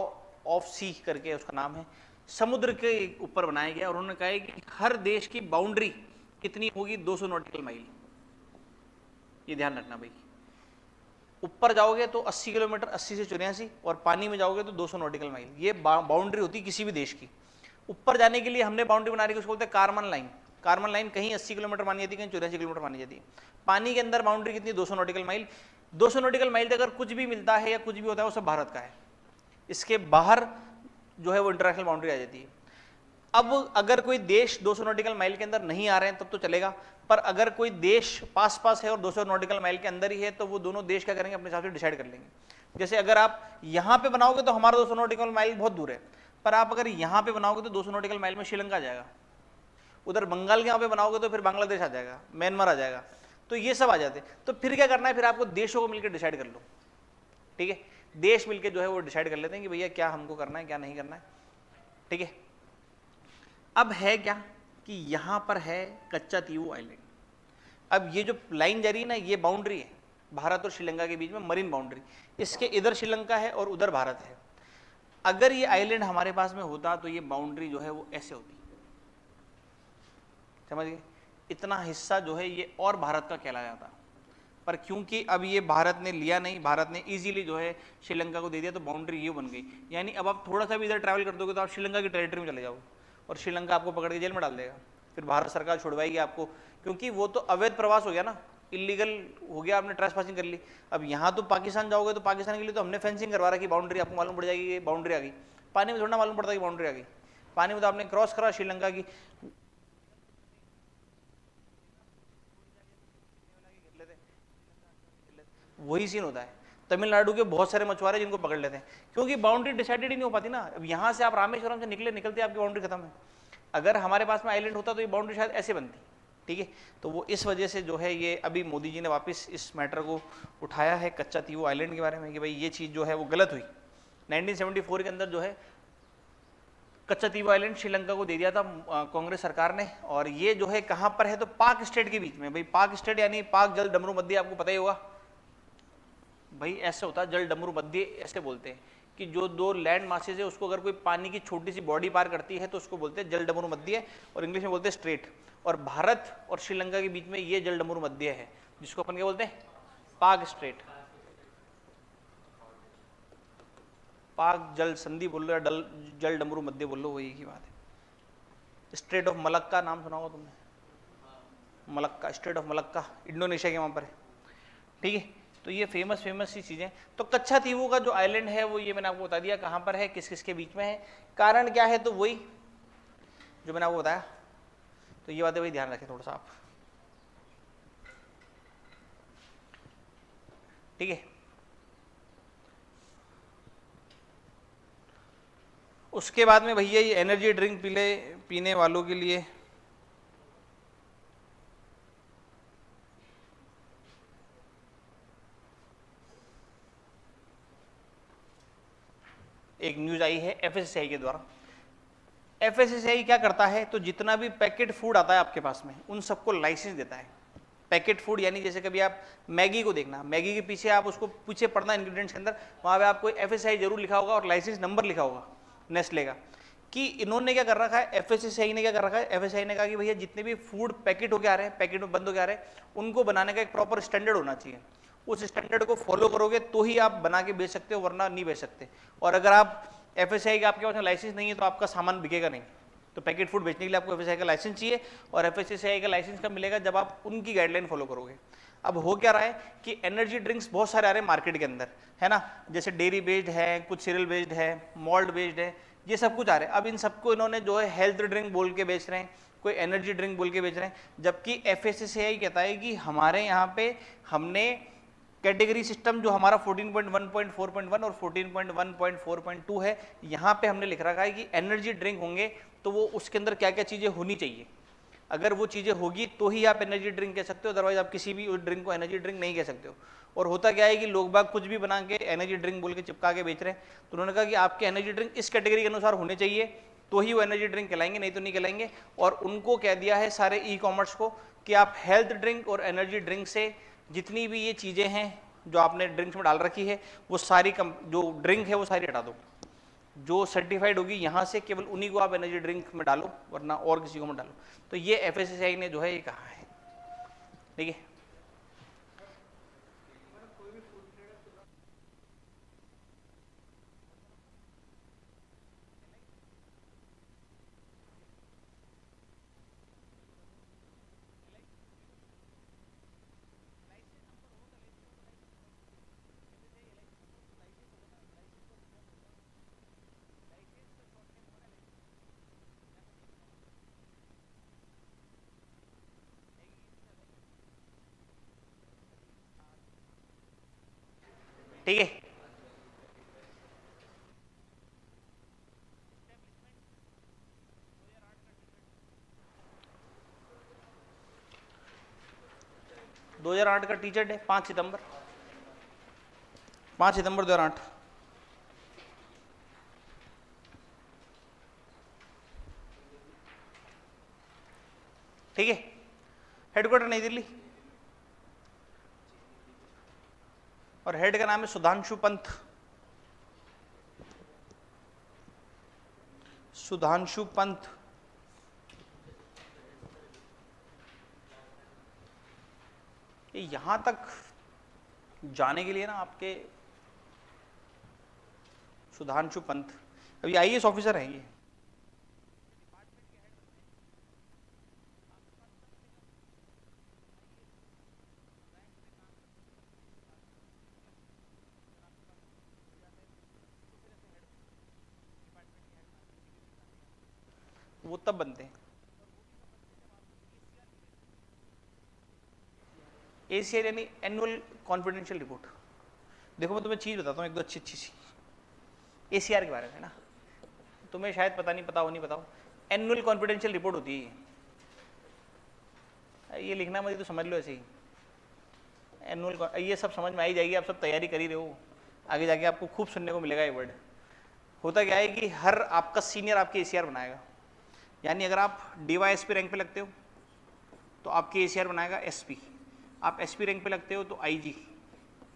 Speaker 1: of सी करके उसका नाम है। समुद्र के ऊपर बनाया गया, और उन्होंने कहा है कि हर देश की बाउंड्री कितनी होगी, 200 नॉटिकल माइल। ये ध्यान रखना भाई, ऊपर जाओगे तो 80 किलोमीटर, 80 से 84, और पानी में जाओगे तो 200 नॉटिकल माइल, ये बाउंड्री होती है किसी भी देश की। ऊपर जाने के लिए हमने बाउंड्री बना रही है, उसको बोलते हैं कार्मन लाइन। कार्मन लाइन कहीं 80 किलोमीटर मानी जाती है, कहीं 84 किलोमीटर मानी जाती है। पानी के अंदर बाउंड्री कितनी, 200 नॉटिकल माइल। 200 नॉटिकल माइल से अगर कुछ भी मिलता है या कुछ भी होता है वो सब भारत का है, इसके बाहर जो है वो इंटरनेशनल बाउंड्री आ जाती है। अब अगर कोई देश 200 नॉटिकल माइल के अंदर नहीं आ रहे हैं तब तो चलेगा, पर अगर कोई देश पास है और 200 नॉटिकल माइल के अंदर ही है, तो वो दोनों देश क्या करेंगे, अपने हिसाब से डिसाइड कर लेंगे। जैसे अगर आप यहाँ पे बनाओगे तो हमारा 200 नॉटिकल माइल बहुत दूर है, पर आप अगर यहाँ पे बनाओगे तो 200 नॉटिकल माइल में श्रीलंका आ जाएगा, उधर बंगाल के यहाँ पे बनाओगे तो फिर बांग्लादेश आ जाएगा, म्यांमार आ जाएगा, तो ये सब आ जाते हैं। तो फिर क्या करना है, फिर आपको देशों को मिलकर डिसाइड कर लो, ठीक है। देश मिलकर जो है वो डिसाइड कर लेते हैं कि भैया क्या हमको करना है, क्या नहीं करना है, ठीक है। अब है क्या कि यहाँ पर है कच्चा तीवू आइलैंड। अब ये जो लाइन जा रही है ना, ये बाउंड्री है भारत और श्रीलंका के बीच में, मरीन बाउंड्री। इसके इधर श्रीलंका है और उधर भारत है। अगर ये आइलैंड हमारे पास में होता तो ये बाउंड्री जो है वो ऐसे होती, समझ गए। इतना हिस्सा जो है ये और भारत का कहलाया जाता, पर क्योंकि अब ये भारत ने लिया नहीं, भारत ने इजीली जो है श्रीलंका को दे दिया, तो बाउंड्री ये बन गई। यानी अब आप थोड़ा सा भी इधर ट्रैवल कर दोगे तो आप श्रीलंका की टेरिटरी में चले जाओगे और श्रीलंका आपको पकड़ के जेल में डाल देगा, फिर भारत सरकार छुड़वाएगी आपको, क्योंकि वो तो अवैध प्रवास हो गया ना, इलीगल हो गया, आपने ट्रेसपासिंग कर ली। अब यहाँ तो पाकिस्तान जाओगे तो पाकिस्तान के लिए तो हमने फेंसिंग करवा रखी, बाउंड्री आपको मालूम पड़ जाएगी कि बाउंड्री आ गई। पानी में थोड़ा मालूम पड़ता है कि बाउंड्री आ गई, पानी में तो आपने क्रॉस करा श्रीलंका की, वही सीन होता है। तमिलनाडु के बहुत सारे मछुआरे जिनको पकड़ लेते हैं, क्योंकि बाउंड्री डिसाइडेड ही नहीं हो पाती ना। अब यहाँ से आप रामेश्वरम से निकलते आपकी बाउंड्री खत्म है। अगर हमारे पास में आइलैंड होता तो ये बाउंड्री शायद ऐसे बनती, ठीक है। तो वो इस वजह से जो है ये अभी मोदी जी ने वापस इस मैटर को उठाया है कच्चा तीवू आइलैंड के बारे में, कि भाई ये चीज़ जो है वो गलत हुई। 1974 के अंदर जो है कच्चा तीवू आइलैंड श्रीलंका को दे दिया था कांग्रेस सरकार ने, और ये जो है कहाँ पर है, तो पाक स्टेट के बीच में। भाई पाक स्टेट यानी पाक जल डमरू मध्य, आपको पता ही होगा भाई, ऐसे होता है जल डमरू मध्य, ऐसे बोलते हैं कि जो दो लैंड मासेज है उसको अगर कोई पानी की छोटी सी बॉडी पार करती है तो उसको बोलते हैं जल डमरू मध्य, और इंग्लिश में बोलते हैं स्ट्रेट। और भारत और श्रीलंका के बीच में ये जल डमरू मध्य है, जिसको अपन क्या बोलते हैं, पाक स्ट्रेट, पाक जल संधि बोल लो या जल डमरू मध्य बोल लो, वही की बात है। स्ट्रेट ऑफ मलक्का नाम सुना होगा तुमने, Malacca, straight of Malacca Indonesia के वहां पर है, ठीक है। तो ये फेमस सी चीजें। तो कच्चा तीवू का जो आइलैंड है वो ये मैंने आपको बता दिया कहां पर है, किस किस के बीच में है, कारण क्या है, तो वही जो मैंने आपको बताया। तो ये बातें वही ध्यान रखें थोड़ा सा आप, ठीक है। उसके बाद में भैया ये एनर्जी ड्रिंक पीने वालों के लिए एक न्यूज आई है एफएसएसआई के द्वारा। एफएसएसआई क्या करता है, तो जितना भी पैकेट फूड आता है आपके पास में उन सबको लाइसेंस देता है। पैकेट फूड यानी जैसे कभी आप मैगी को देखना, मैगी के पीछे आप उसको पीछे पढ़ना इंग्रेडिएंट्स के अंदर, वहां पे आपको एफएसएसआई जरूर लिखा होगा और लाइसेंस नंबर लिखा होगा नेस्ले का। कि इन्होंने क्या कर रखा है, एफएसएसआई ने क्या कर रखा है, एफएसआई ने कहा कि भैया जितने भी फूड पैकेट होके आ रहे हैं, पैकेट में बंद होके आ रहे हैं, उनको बनाने का एक प्रॉपर स्टैंडर्ड होना चाहिए। उस स्टैंडर्ड को फॉलो करोगे तो ही आप बना के बेच सकते हो, वरना नहीं बेच सकते। और अगर आप एफएसआई का आपके पास लाइसेंस नहीं है तो आपका सामान बिकेगा नहीं। तो पैकेट फूड बेचने के लिए आपको एफएसआई का लाइसेंस चाहिए, और एफएसआई का लाइसेंस कब मिलेगा, जब आप उनकी गाइडलाइन फॉलो करोगे। अब हो क्या रहा है कि एनर्जी ड्रिंक्स बहुत सारे आ रहे हैं मार्केट के अंदर, है ना, जैसे डेयरी बेस्ड है, कुछ सीरियल बेस्ड है, मॉल्ट बेस्ड है, ये सब कुछ आ रहे हैं। अब इन सबको इन्होंने जो है हेल्थ ड्रिंक बोल के बेच रहे हैं, कोई एनर्जी ड्रिंक बोल के बेच रहे हैं, जबकि एफएसएसआई कहता है कि हमारे यहाँ पे हमने कैटेगरी सिस्टम जो हमारा 14.1.4.1 और 14.1.4.2 है, यहाँ पे हमने लिख रखा है कि एनर्जी ड्रिंक होंगे तो वो उसके अंदर क्या क्या चीज़ें होनी चाहिए। अगर वो चीज़ें होगी तो ही आप एनर्जी ड्रिंक कह सकते हो, अदरवाइज आप किसी भी ड्रिंक को एनर्जी ड्रिंक नहीं कह सकते हो। और होता क्या है कि लोग बाग कुछ भी बना के एनर्जी ड्रिंक बोल के चिपका के बेच रहे हैं। तो उन्होंने कहा कि आपके एनर्जी ड्रिंक इस कैटेगरी के अनुसार होने चाहिए तो ही वो एनर्जी ड्रिंक कहलाएंगे, नहीं तो नहीं कहलाएंगे। और उनको कह दिया है सारे ई कॉमर्स को कि आप हेल्थ ड्रिंक और एनर्जी ड्रिंक से जितनी भी ये चीज़ें हैं जो आपने ड्रिंक्स में डाल रखी है, वो सारी जो ड्रिंक है वो सारी हटा दो। जो सर्टिफाइड होगी यहाँ से केवल उन्हीं को आप एनर्जी ड्रिंक में डालो, वरना और किसी को मत डालो। तो ये एफएसएसआई ने जो है ये कहा है, ठीक है। ठीक है, दो 2008 का टीचर डे 5 सितंबर 2008। ठीक है, हेडक्वार्टर नई दिल्ली, और हेड का नाम है सुधांशु पंत। सुधांशु पंत यहां तक जाने के लिए ना आपके सुधांशु पंत, अभी आईएएस ऑफिसर हैं ये। वो तब बनते हैं। एसीआर यानी एनुअल कॉन्फिडेंशियल रिपोर्ट। देखो मैं तुम्हें चीज बताता हूँ एक दो अच्छी अच्छी सी एसीआर के बारे में ना, तुम्हें शायद पता नहीं, पता हो नहीं बताओ। एनुअल कॉन्फिडेंशियल रिपोर्ट होती है ये लिखना मुझे तो समझ लो ऐसे ही। एनुअल, ये सब समझ में आ ही जाएगी, आप सब तैयारी कर ही रहे हो, आगे जाके आपको खूब सुनने को मिलेगा ये वर्ड। होता क्या है कि हर आपका सीनियर आपके एसीआर बनाएगा, यानी अगर आप डीवाईएसपी रैंक पे लगते हो तो आपके एसीआर बनाएगा एसपी, आप एसपी रैंक पे लगते हो तो आईजी,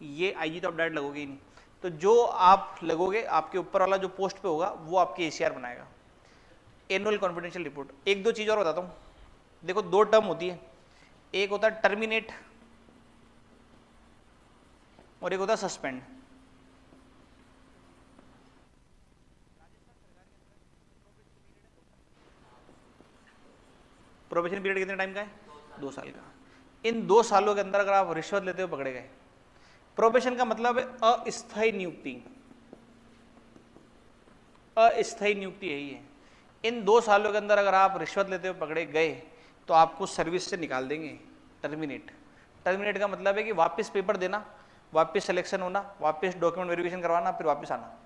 Speaker 1: ये आईजी तो आप डायरेक्ट लगोगे ही नहीं, तो जो आप लगोगे आपके ऊपर वाला जो पोस्ट पे होगा वो आपके एसीआर बनाएगा। Annual confidential report. एक दो चीज़ और बताता हूँ, देखो दो टर्म होती है, एक होता है टर्मिनेट और एक होता है सस्पेंड। प्रोबेशन पीरियड कितने टाइम का है? 2 साल का। इन 2 सालों के अंदर अगर आप रिश्वत लेते हुए पकड़े गए, प्रोबेशन का मतलब है अस्थायी नियुक्ति, अस्थायी नियुक्ति यही है। इन 2 सालों के अंदर अगर आप रिश्वत लेते हुए पकड़े गए तो आपको सर्विस से निकाल देंगे, टर्मिनेट। टर्मिनेट का मतलब है कि वापस पेपर देना, वापस सिलेक्शन होना, वापस डॉक्यूमेंट वेरिफिकेशन करवाना, फिर वापस आना।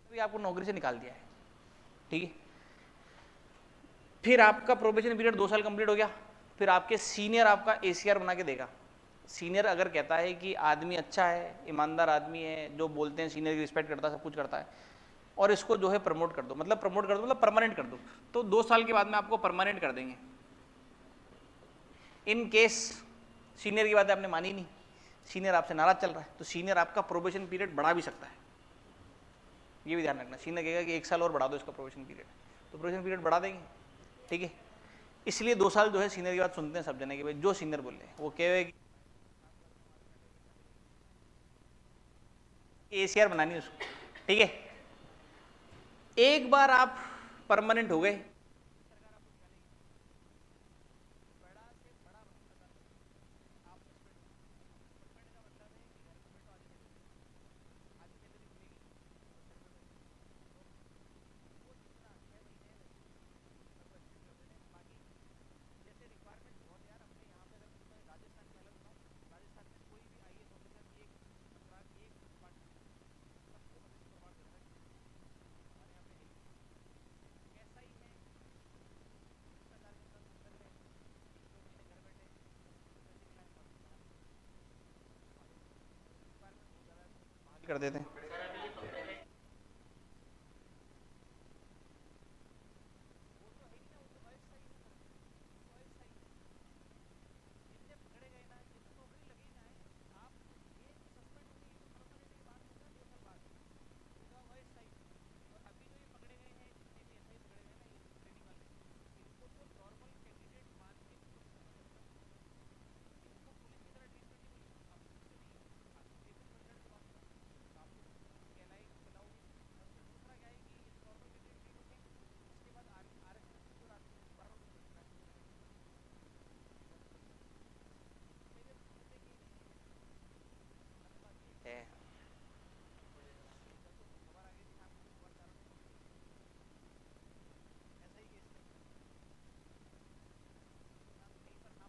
Speaker 1: अभी आपको नौकरी से निकाल दिया है, ठीक है। फिर आपका प्रोबेशन पीरियड 2 साल कंप्लीट हो गया, फिर आपके सीनियर आपका एसीआर बना के देगा। सीनियर अगर कहता है कि आदमी अच्छा है, ईमानदार आदमी है, जो बोलते हैं सीनियर की रिस्पेक्ट करता है, सब कुछ करता है, और इसको जो है प्रमोट कर दो, मतलब प्रमोट कर दो मतलब परमानेंट कर दो, तो 2 साल के बाद में आपको परमानेंट कर देंगे। इन केस सीनियर की बात आपने मानी नहीं, सीनियर आपसे नाराज चल रहा है, तो सीनियर आपका प्रोबेशन पीरियड बढ़ा भी सकता है, ये भी ध्यान रखना। सीनियर कहेगा कि 1 साल और बढ़ा दो इसका प्रोबेशन पीरियड, तो प्रोबेशन पीरियड बढ़ा देंगे, ठीक है। इसलिए 2 साल जो है सीनियर की बात सुनते हैं सब जने कि भाई जो सीनियर बोले वो कहे कि एसीआर बनानी है उसको, ठीक है। एक बार आप परमानेंट हो गए, कर देते हैं।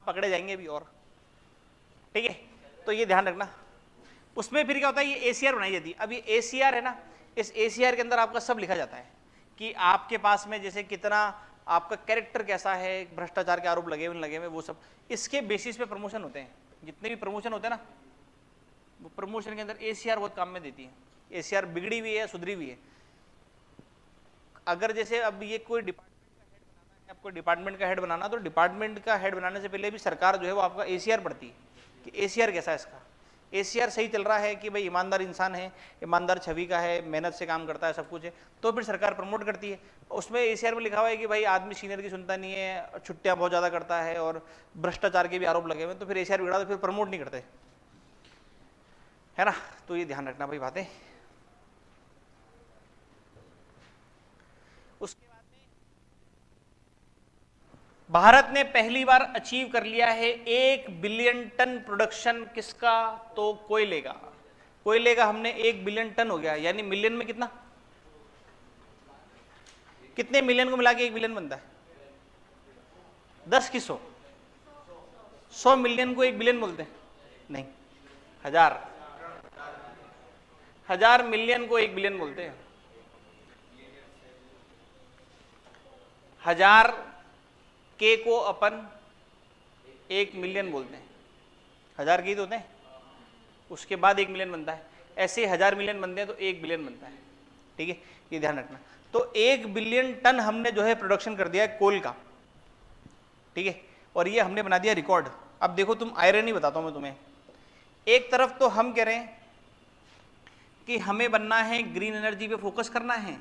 Speaker 1: पकड़े जाएंगे भी और, ठीक है। तो ये ध्यान रखना। उसमें फिर क्या होता है, ये एसीआर बनाई जाती है। अब ये एसीआर है ना, इस एसीआर के अंदर आपका सब लिखा जाता है कि आपके पास में जैसे कितना आपका कैरेक्टर कैसा है, भ्रष्टाचार के आरोप लगे हुए लगे हुए, वो सब इसके बेसिस पे प्रमोशन होते हैं। जितने भी प्रमोशन होते हैं ना, वो प्रमोशन के अंदर एसीआर बहुत काम में देती है। एसीआर बिगड़ी हुई है, सुधरी हुई है। अगर जैसे अब ये कोई आपको डिपार्टमेंट का हेड बनाना, तो डिपार्टमेंट का हेड बनाने से पहले भी सरकार जो है वो आपका एसीआर पढ़ती है कि एसीआर कैसा है इसका, एसीआर सही चल रहा है कि भाई ईमानदार इंसान है, ईमानदार छवि का है, मेहनत से काम करता है, सब कुछ है, तो फिर सरकार प्रमोट करती है। उसमें एसीआर में लिखा हुआ है कि भाई आदमी सीनियर की सुनता नहीं है, छुट्टियां बहुत ज़्यादा करता है और भ्रष्टाचार के भी आरोप लगे हुए, तो फिर एसीआर बिगड़ा तो फिर प्रमोट नहीं करते, है ना। तो ये ध्यान रखना भाई बातें। उसके बाद में भारत ने पहली बार अचीव कर लिया है 1 बिलियन टन प्रोडक्शन, किसका, तो कोयले का। कोयले का हमने 1 बिलियन टन हो गया, यानी मिलियन में कितना, कितने मिलियन को मिला के 1 बिलियन बनता है? 10 की 100, 100 मिलियन को 1 बिलियन बोलते हैं? नहीं, 1000 मिलियन को 1 बिलियन बोलते हैं। 1000 के को अपन 1 मिलियन बोलते हैं, 1000 के तो होते हैं, उसके बाद 1 मिलियन बनता है। ऐसे 1000 मिलियन बनते हैं तो 1 बिलियन बनता है, ठीक है, ये ध्यान रखना। तो 1 बिलियन टन हमने जो है प्रोडक्शन कर दिया है कोल का, ठीक है, और ये हमने बना दिया रिकॉर्ड। अब देखो तुम आयरनी बताता हूं मैं तुम्हें। एक तरफ तो हम कह रहे हैं कि हमें बनना है, ग्रीन एनर्जी पे फोकस करना है,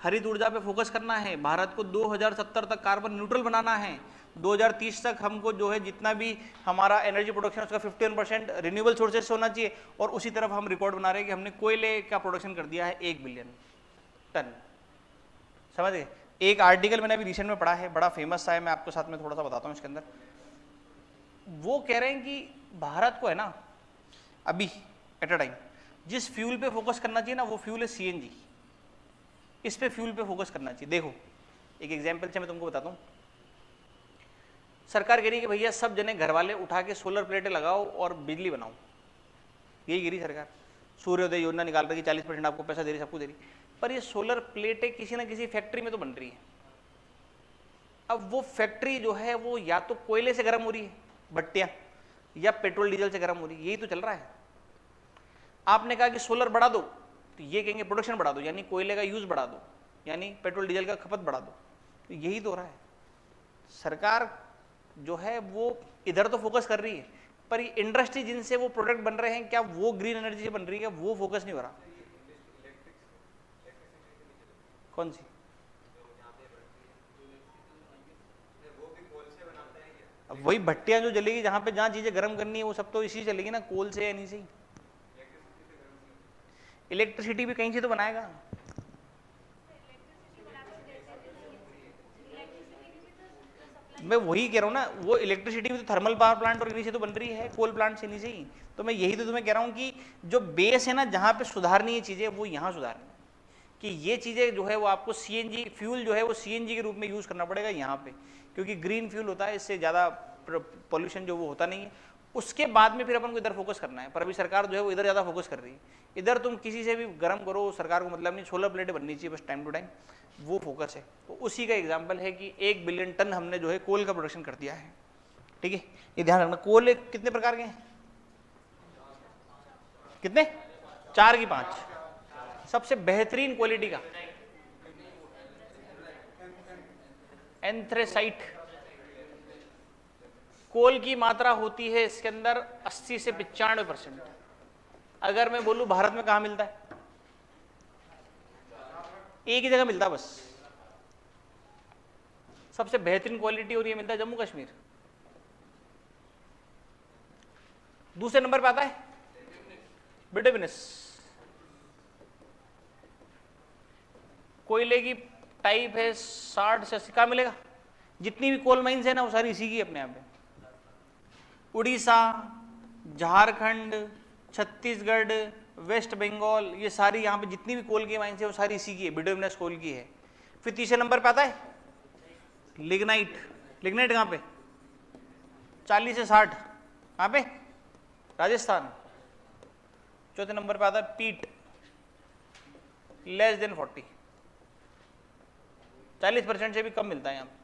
Speaker 1: हरित ऊर्जा पे फोकस करना है, भारत को 2070 तक कार्बन न्यूट्रल बनाना है, 2030 तक हमको जो है जितना भी हमारा एनर्जी प्रोडक्शन उसका 51% रिन्यूएबल सोर्सेज से होना चाहिए, और उसी तरफ हम रिकॉर्ड बना रहे हैं कि हमने कोयले का प्रोडक्शन कर दिया है 1 बिलियन टन। समझ गए? एक आर्टिकल मैंने अभी रिसेंट में पढ़ा है, बड़ा फेमस सा है, मैं आपको साथ में थोड़ा सा बताता हूँ इसके अंदर। वो कह रहे हैं कि भारत को है ना अभी एट अ टाइम जिस फ्यूल पे फोकस करना चाहिए ना, वो फ्यूल है सीएनजी, इस पे फ्यूल पे फोकस करना चाहिए। देखो एक एग्जांपल से मैं तुमको बताता हूँ। सरकार कह रही है कि भैया सब जने घर वाले उठा के सोलर प्लेटें लगाओ और बिजली बनाओ, यही कह रही सरकार। सूर्योदय योजना निकाल रही है, 40% आपको पैसा दे रही, सबको दे रही, पर ये सोलर प्लेटें किसी ना किसी फैक्ट्री में तो बन रही है। अब वो फैक्ट्री जो है वो या तो कोयले से गर्म हो रही है भट्टियां, या पेट्रोल डीजल से गर्म हो रही है, यही तो चल रहा है। आपने कहा कि सोलर बढ़ा दो, तो ये कहेंगे प्रोडक्शन बढ़ा दो, यानी कोयले का यूज बढ़ा दो, यानी पेट्रोल डीजल का खपत बढ़ा दो, तो यही तो हो रहा है। सरकार जो है वो इधर तो फोकस कर रही है, पर ये इंडस्ट्री जिनसे वो प्रोडक्ट बन रहे हैं, क्या वो ग्रीन एनर्जी से बन रही है, वो फोकस नहीं हो रहा। कौन सी? अब वही भट्टियां जो जलेगी, जहां पे जहां चीजें गर्म करनी है, वो सब तो इसी चलेगी ना, कोल से या नहीं से। इलेक्ट्रिसिटी भी कहीं से तो बनाएगा। मैं वही कह रहा हूँ ना, वो इलेक्ट्रिसिटी भी तो थर्मल पावर प्लांट और इन्हीं से तो बन रही है, कोल प्लांट से नहीं से ही। तो मैं यही तो तुम्हें कह रहा हूँ कि जो बेस है ना, जहाँ पे सुधारनी है चीज़ें, वो यहाँ सुधारनी है, कि ये चीज़ें जो है वो आपको सीएनजी फ्यूल जो है वो सीएनजी के रूप में यूज़ करना पड़ेगा यहाँ पे, क्योंकि ग्रीन फ्यूल होता है, इससे ज़्यादा पॉल्यूशन जो वो होता नहीं है। उसके बाद में फिर अपन को इधर फोकस करना है, पर अभी सरकार जो है वो इधर ज़्यादा फोकस कर रही है। इधर तुम किसी से भी गर्म करो, सरकार को मतलब नहीं, सोलर प्लेटें बननी चाहिए बस टाइम टू टाइम, वो फोकस है। तो उसी का एग्जाम्पल है कि 1 बिलियन टन हमने जो है कोल का प्रोडक्शन कर दिया है, ठीक है, ये ध्यान रखना। कोल कितने प्रकार के हैं? कितने? 4 की 5। सबसे बेहतरीन क्वालिटी का एंथ्रेसाइट कोल की मात्रा होती है इसके अंदर 80 से 95%। अगर मैं बोलूं भारत में कहां मिलता है? एक ही जगह मिलता है बस, सबसे बेहतरीन क्वालिटी, और ये मिलता है जम्मू कश्मीर। दूसरे नंबर पे आता है बिटुमिनस। कोयले की टाइप है 60 से 80। कहाँ मिलेगा? जितनी भी कोल माइंस है ना, वो सारी इसी की अपने यहाँ पे। उड़ीसा, झारखंड, छत्तीसगढ़, वेस्ट बंगाल, ये सारी यहाँ पे जितनी भी कोल की माइंस है वो सारी इसी की है, बिटुमिनस कोल की है। फिर तीसरे नंबर पे आता है लिग्नाइट। लिग्नाइट कहाँ पे? 40 से 60। कहाँ पे? राजस्थान। चौथे नंबर पे आता है पीट, लेस देन 40, 40% से भी कम मिलता है यहाँ पे।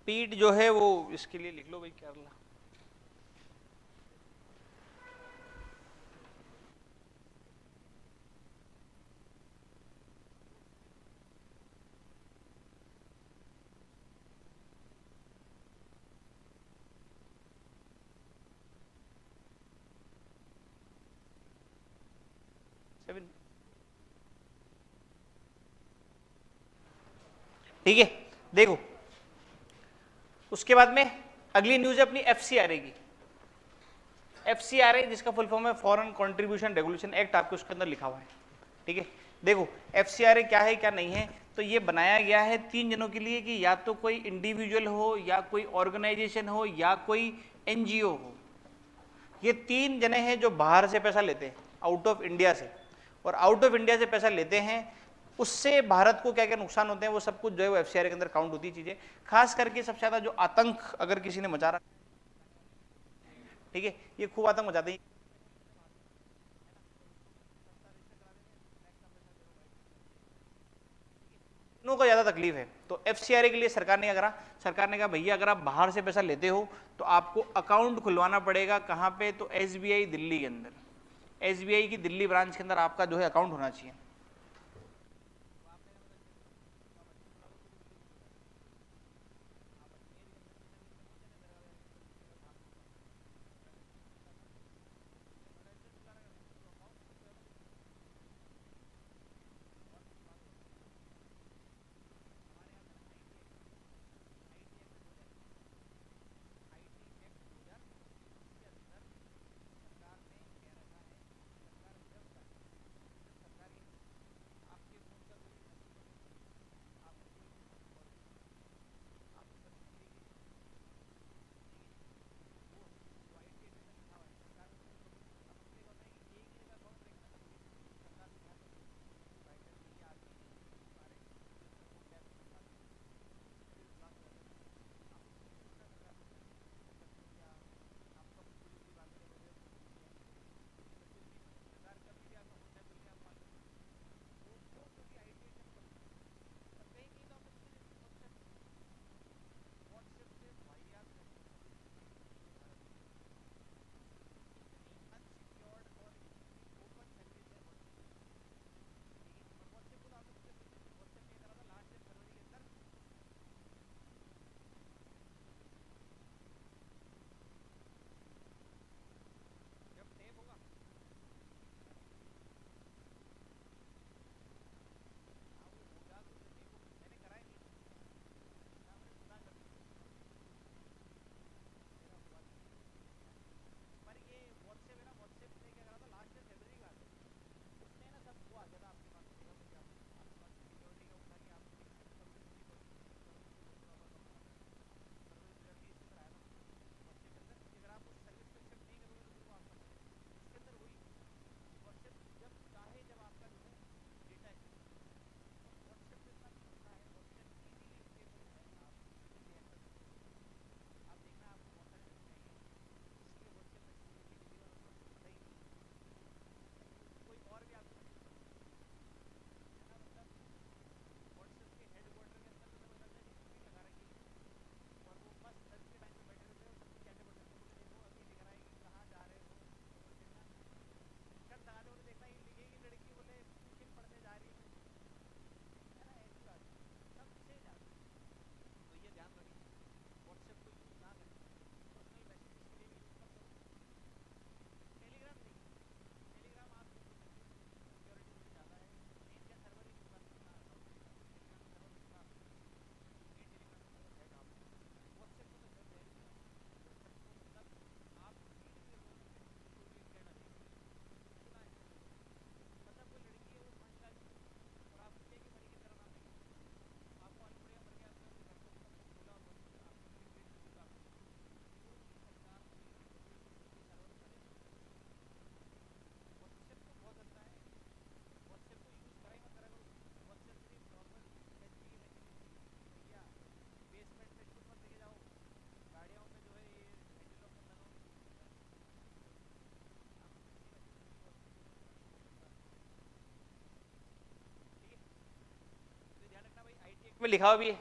Speaker 1: पीठ जो है वो इसके लिए लिख लो भाई, केरला। सेवन, ठीक है। देखो उसके बाद में अगली न्यूज है अपनी एफसीआरए की। एफसीआरए जिसका फुल फॉर्म है फॉरेन कंट्रीब्यूशन रेगुलेशन एक्ट, आपको उसके अंदर लिखा हुआ है, ठीक है। देखो एफसीआरए क्या है क्या नहीं है, तो ये बनाया गया है 3 जनों के लिए कि या तो कोई इंडिविजुअल हो या कोई ऑर्गेनाइजेशन हो या कोई एनजीओ हो। ये 3 जने हैं जो बाहर से पैसा लेते हैं, आउट ऑफ इंडिया से, और आउट ऑफ इंडिया से पैसा लेते हैं, उससे भारत को क्या क्या नुकसान होते हैं वो सब कुछ जो है वो एफसीआरए के अंदर काउंट होती है चीजें। खास करके सबसे ज्यादा जो आतंक अगर किसी ने मचा रहा, ठीक है, ये खूब आतंक मचाते हैं, इनको को ज्यादा तकलीफ है। तो एफसीआरए के लिए सरकार ने क्या करा, सरकार ने कहा भैया अगर आप बाहर से पैसा लेते हो तो आपको अकाउंट खुलवाना पड़ेगा, कहां पे, तो एसबीआई दिल्ली के अंदर, एसबीआई की दिल्ली ब्रांच के अंदर आपका जो है अकाउंट होना चाहिए। में लिखा हुआ भी है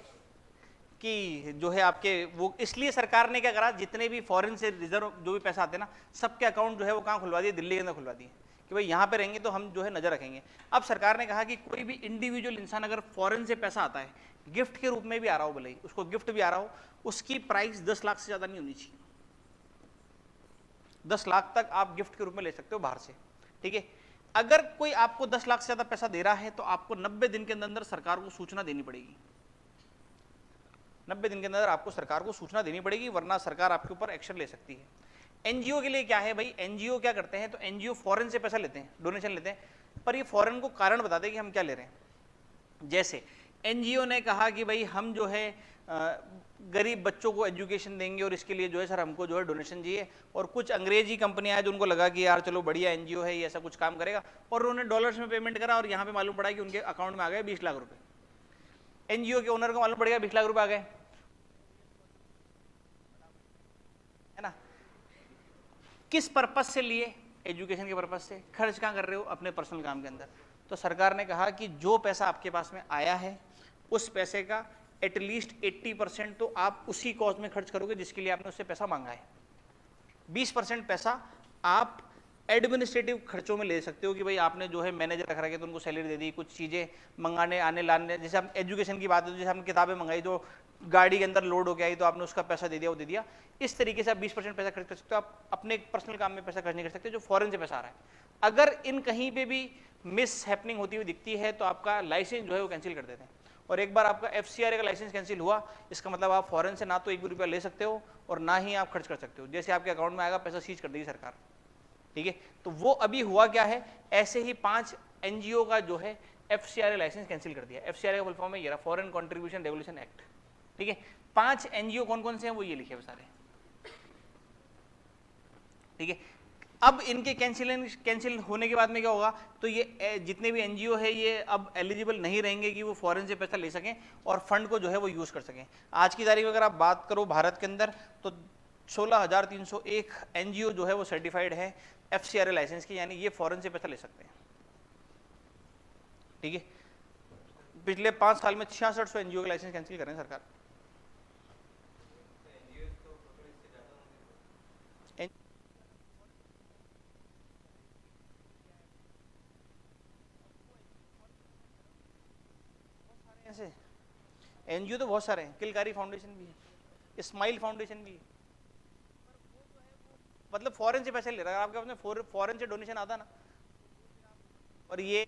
Speaker 1: कि जो है आपके वो, इसलिए सरकार ने क्या करा, जितने भी फॉरेन से रिजर्व जो भी पैसा आते हैं ना, सबके अकाउंट जो है वो कहाँ खुलवा दिए, दिल्ली के अंदर खुलवा दिए कि भाई यहाँ पे रहेंगे तो हम जो है नजर रखेंगे। अब सरकार ने कहा कि कोई भी इंडिविजुअल इंसान अगर फॉरेन से पैसा आता है, गिफ्ट के रूप में भी आ रहा हो, भले ही उसको गिफ्ट भी आ रहा हो, उसकी प्राइस 10 लाख से ज़्यादा नहीं होनी चाहिए। 10 लाख तक आप गिफ्ट के रूप में ले सकते हो बाहर से, ठीक है। अगर कोई आपको 10 लाख से ज़्यादा पैसा दे रहा है तो आपको 90 दिन के अंदर सरकार को सूचना देनी पड़ेगी। 90 दिन के अंदर आपको सरकार को सूचना देनी पड़ेगी, वरना सरकार आपके ऊपर एक्शन ले सकती है। एनजीओ के लिए क्या है भाई, एनजीओ क्या करते हैं, तो एनजीओ फॉरेन से पैसा लेते हैं, डोनेशन लेते हैं, पर ये फॉरेन को कारण बताते हैं कि हम क्या ले रहे हैं। जैसे एनजीओ ने कहा कि भाई हम जो है गरीब बच्चों को एजुकेशन देंगे और इसके लिए जो है सर हमको जो है डोनेशन चाहिए, और कुछ अंग्रेजी कंपनियां हैं जो उनको लगा कि यार चलो बढ़िया एनजीओ है, ये ऐसा कुछ काम करेगा, और उन्होंने डॉलर्स में पेमेंट करा, और यहाँ पे मालूम पड़ा कि उनके अकाउंट में आ गए 20 लाख रुपए। एनजीओ के ओनर को मालूम पड़ गया 20 लाख रुपए आ गए, है ना। किस पर्पज से लिए, एजुकेशन के पर्पज से। खर्च कहाँ कर रहे हो, अपने पर्सनल काम के अंदर। तो सरकार ने कहा कि जो पैसा आपके पास में आया है उस पैसे का एटलीस्ट 80% तो आप उसी कॉज में खर्च करोगे जिसके लिए आपने उससे पैसा मांगा है। 20% पैसा आप एडमिनिस्ट्रेटिव खर्चों में ले सकते हो कि भाई आपने जो है मैनेजर रख रखे तो उनको सैलरी दे दी, कुछ चीज़ें मंगाने आने लाने, जैसे हम एजुकेशन की बात है, जैसे हम किताबें मंगाई तो गाड़ी के अंदर लोड हो गया तो आपने उसका पैसा दे दिया, वो दे दिया। इस तरीके से आप 20% पैसा खर्च कर सकते हो। आप अपने पर्सनल काम में पैसा खर्च नहीं कर सकते जो फॉरेन से पैसा आ रहा है। अगर इन कहीं पे भी मिस हैपनिंग होती हुई दिखती है तो आपका लाइसेंस जो है वो कैंसिल कर देते हैं। और एक बार आपका FCRA का लाइसेंस कैंसिल हुआ, इसका मतलब आप फॉरेन से ना तो एक भी रुपया ले सकते हो और ना ही आप खर्च कर सकते हो। जैसे आपके अकाउंट में आएगा पैसा सीज कर देगी सरकार, ठीक है। तो वो अभी हुआ क्या है, ऐसे ही 5 एनजीओ का जो है FCRA लाइसेंस कैंसिल कर दिया। FCRA का फुल फॉर्म है ये रहा, फॉरेन कंट्रीब्यूशन रेगुलेशन एक्ट, ठीक है। 5 एनजीओ कौन कौन से हैं वो ये लिखे हुए सारे, ठीक है। अब इनके कैंसिल होने के बाद में क्या होगा, तो ये जितने भी एनजीओ है ये अब एलिजिबल नहीं रहेंगे कि वो फॉरेन से पैसा ले सकें और फंड को जो है वो यूज कर सकें। आज की तारीख में अगर आप बात करो भारत के अंदर तो 16,301 एनजीओ जो है वो सर्टिफाइड है FCRA लाइसेंस की, यानी ये फॉरेन से पैसा ले सकते हैं, ठीक है। पिछले 5 साल में 6600 एनजीओ के लाइसेंस कैंसिल कर रहे हैं सरकार। ऐसे एनजीओ तो बहुत सारे हैं, किलकारी फाउंडेशन भी है, स्माइल फाउंडेशन भी है, मतलब फॉरेन से पैसे ले रहा है। आपके पास में फॉरेन से डोनेशन आता ना, और ये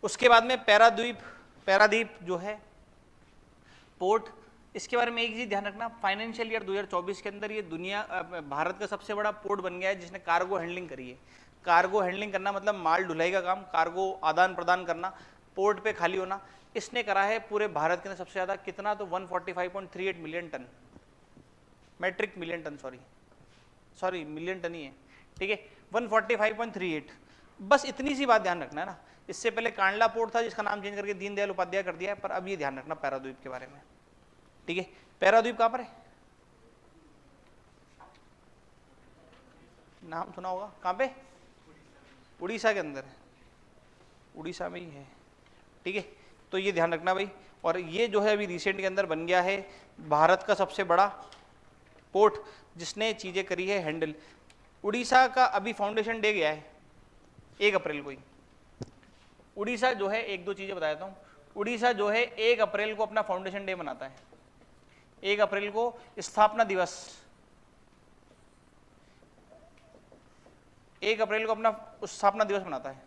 Speaker 1: उसके बाद में पैरादीप जो है पोर्ट, इसके बारे में एक चीज ध्यान रखना, फाइनेंशियल ईयर 2024 के अंदर ये भारत का सबसे बड़ा पोर्ट बन गया है जिसने कार्गो हैंडलिंग करी है। कार्गो हैंडलिंग करना मतलब माल ढुलाई का काम, कार्गो आदान प्रदान करना, पोर्ट पे खाली होना, इसने करा है पूरे भारत के अंदर सबसे ज्यादा। कितना, तो 145.38 million ton, metric million ton sorry, sorry million ton ही है, ठीक है, 145.38। बस इतनी सी बात ध्यान रखना है ना। इससे पहले कांडला पोर्ट था जिसका नाम चेंज करके दीनदयाल उपाध्याय कर दिया है, पर अब ये ध्यान रखना पैराद्वीप के बारे में, ठीक है। पैराद्वीप कहां पर है, नाम सुना होगा, कहां पे, उड़ीसा के अंदर है, उड़ीसा में ही है, ठीक है। तो ये ध्यान रखना भाई। और ये जो है अभी रिसेंट के अंदर बन गया है भारत का सबसे बड़ा पोर्ट जिसने चीजें करी है हैंडल। उड़ीसा का अभी फाउंडेशन डे गया है 1 अप्रैल को ही। उड़ीसा जो है, एक दो चीजें बता देता हूँ, उड़ीसा जो है 1 अप्रैल को अपना फाउंडेशन डे मनाता है, 1 अप्रैल को स्थापना दिवस, 1 अप्रैल को अपना स्थापना दिवस मनाता है।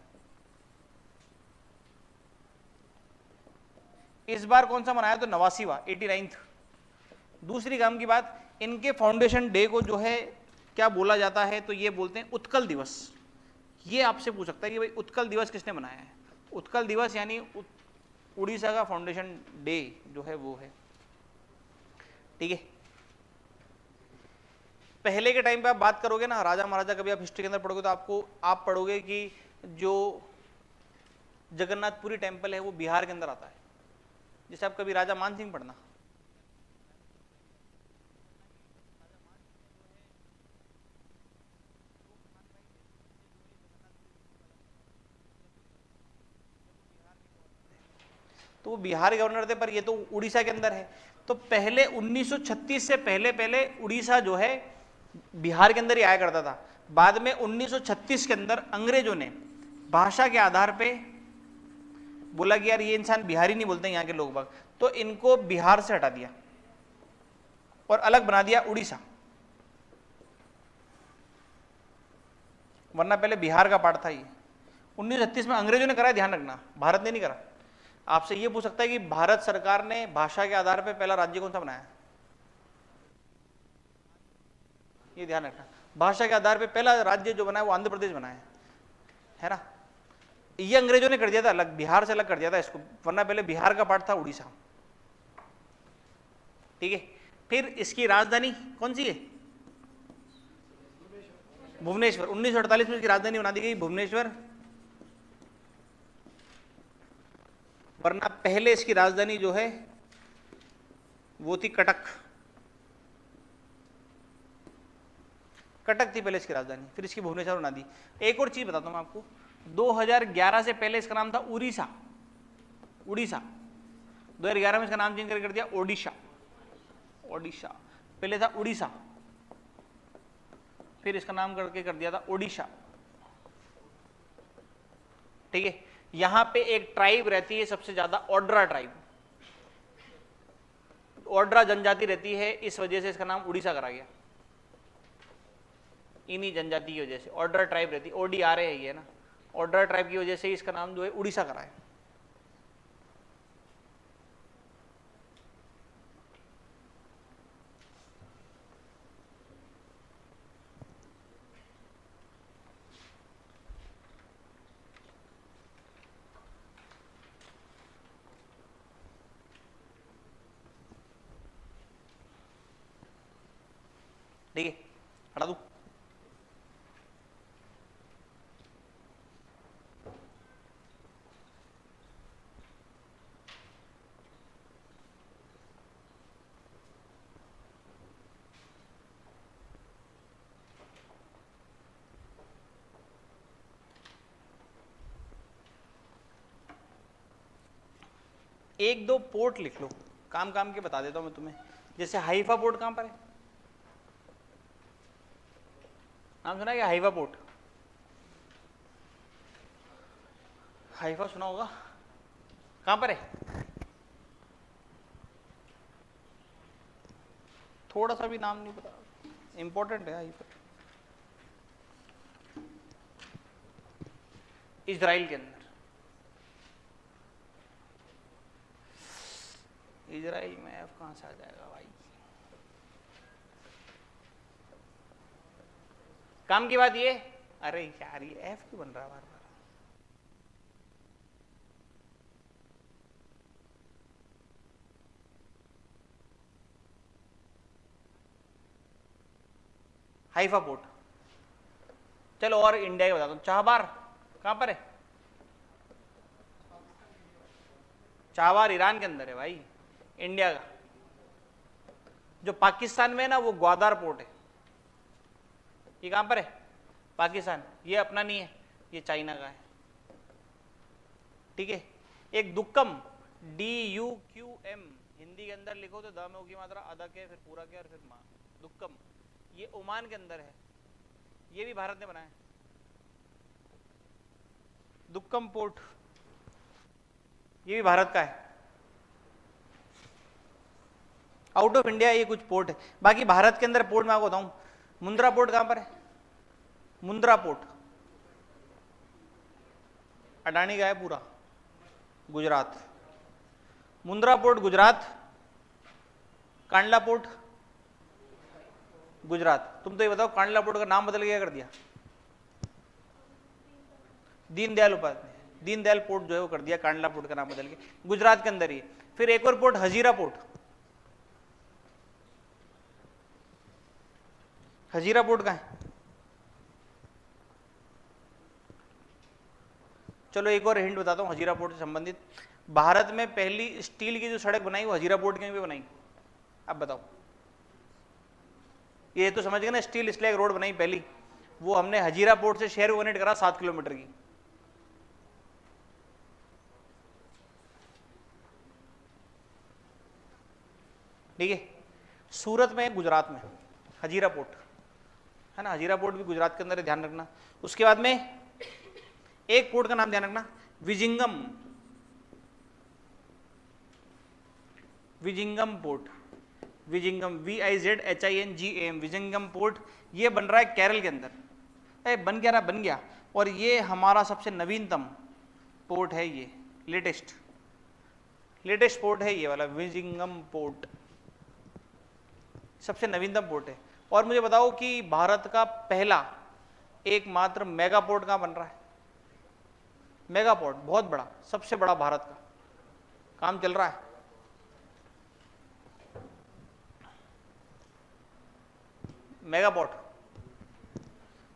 Speaker 1: इस बार कौन सा मनाया, तो 89वां, 89th। दूसरी काम की बात, इनके फाउंडेशन डे को जो है क्या बोला जाता है, तो ये बोलते हैं उत्कल दिवस। ये आपसे पूछ सकता है कि भाई उत्कल दिवस किसने मनाया है। उत्कल दिवस यानी उड़ीसा का फाउंडेशन डे जो है वो है, ठीक है। पहले के टाइम पे आप बात करोगे ना राजा महाराजा, कभी आप हिस्ट्री के अंदर पढ़ोगे तो आप पढ़ोगे कि जो जगन्नाथपुरी टेम्पल है वो बिहार के अंदर आता है। जैसे आप कभी राजा मान सिंह पढ़ना, तो वो बिहार के गवर्नर थे, पर ये तो उड़ीसा के अंदर है। तो पहले 1936 से पहले पहले उड़ीसा जो है बिहार के अंदर ही आया करता था। बाद में 1936 के अंदर अंग्रेजों ने भाषा के आधार पे बोला कि यार ये इंसान बिहारी नहीं बोलते यहाँ के लोग बाग, तो इनको बिहार से हटा दिया और अलग बना दिया उड़ीसा। वरना पहले बिहार का पार्ट था ये। 1936 में अंग्रेजों ने करा, ध्यान रखना, भारत ने नहीं करा। आपसे ये पूछ सकता है कि भारत सरकार ने भाषा के आधार पर पहला राज्य कौन सा बनाया, ये ध्यान रखना। भाषा के आधार पर पहला राज्य जो बना है वो आंध्र प्रदेश बनाया है ना। ये अंग्रेजों ने कर दिया था अलग, बिहार से अलग कर दिया था इसको, वरना पहले बिहार का पार्ट था उड़ीसा, ठीक है। फिर इसकी राजधानी कौन सी है, भुवनेश्वर। 1948 में इसकी राजधानी बना दी गई भुवनेश्वर, वरना पहले इसकी राजधानी जो है वो थी कटक। कटक थी पहले इसकी राजधानी, फिर इसकी भुवनेश्वर बना दी। एक और चीज बताता हूं मैं आपको, 2011 से पहले इसका नाम था उड़ीसा, उड़ीसा। 2011 में इसका नाम चेंज कर दिया ओडिशा, ओडिशा। पहले था उड़ीसा, फिर इसका नाम करके कर दिया था ओडिशा, ठीक है। यहां पे एक ट्राइब रहती है सबसे ज्यादा, ओड्रा ट्राइब, ओड्रा जनजाति रहती है, इस वजह से इसका नाम उड़ीसा करा गया, इन्हीं जनजाति की वजह से। ओड्रा ट्राइब रहती, ODRA है ये ना, ओड्रा ट्राइब की वजह से इसका नाम जो है उड़ीसा करा है। ठीक है, हटा दू। एक दो पोर्ट लिख लो, काम काम के बता देता हूं मैं तुम्हें। जैसे हाइफा पोर्ट कहां पर है, नाम सुना है क्या, हाइफा पोर्ट, हाइफा सुना होगा, कहां पर है, थोड़ा सा भी नाम नहीं पता, इंपॉर्टेंट है हाइफा। इजराइल के अंदर, इजराइल में एफ कहां से आ जाएगा भाई। काम की बात ये, अरे यार ये एफ क्यों बन रहा है बार बार। Haifa port. चलो और इंडिया के बता दो, चाहबार कहां पर है? चाहबार ईरान के अंदर है भाई, इंडिया का। जो पाकिस्तान में है ना वो ग्वादर पोर्ट है। ये कहां पर है? पाकिस्तान। ये अपना नहीं है, ये चाइना का है। ठीक है। एक दुक्कम, DUQM, हिंदी के अंदर लिखो तो द में की मात्रा आधा के फिर पूरा के और फिर मां, दुक्कम। ये ओमान के अंदर है, ये भी भारत ने बनाया। दुक्कम पोर्ट ये भी भारत का है। आउट ऑफ इंडिया ये कुछ पोर्ट है। बाकी भारत के अंदर पोर्ट मैं आपको बताऊं, मुंद्रा पोर्ट कहां पर है? मुंद्रा पोर्ट अडानी का है पूरा, गुजरात। Mundra port Gujarat, Kandla port Gujarat. तुम तो ये बताओ कांडला पोर्ट का नाम बदल के क्या कर दिया? दीनदयाल उपाध्याय, दीनदयाल पोर्ट जो है वो कर दिया कांडला पोर्ट का नाम बदल के, गुजरात के अंदर ही। फिर एक और port Hazira port, Hazira port का है। चलो एक और हिंट बताता हूँ हजीरा पोर्ट से संबंधित। भारत में पहली स्टील की जो सड़क बनाई वो हजीरा पोर्ट के भी बनाई। अब बताओ, ये तो समझ गए ना, स्टील स्लैग रोड बनाई पहली, वो हमने हजीरा पोर्ट से शहर को कनेक्ट करा 7 किलोमीटर की। ठीक है। सूरत में, गुजरात में हजीरा पोर्ट है ना, हजीरा पोर्ट भी गुजरात के अंदर है, ध्यान रखना। उसके बाद में एक पोर्ट का नाम ध्यान रखना, विजिंगम, विजिंगम पोर्ट, विजिंगम, VIZHINGAM, विजिंगम पोर्ट। ये बन रहा है केरल के अंदर। बन क्या रहा? बन गया। और ये हमारा सबसे नवीनतम पोर्ट है, ये लेटेस्ट पोर्ट है ये वाला विजिंगम पोर्ट, सबसे नवीनतम पोर्ट है। और मुझे बताओ कि भारत का पहला एकमात्र मेगा पोर्ट कहां बन रहा है? मेगा पोर्ट बहुत बड़ा, सबसे बड़ा भारत का, काम चल रहा है। मेगा पोर्ट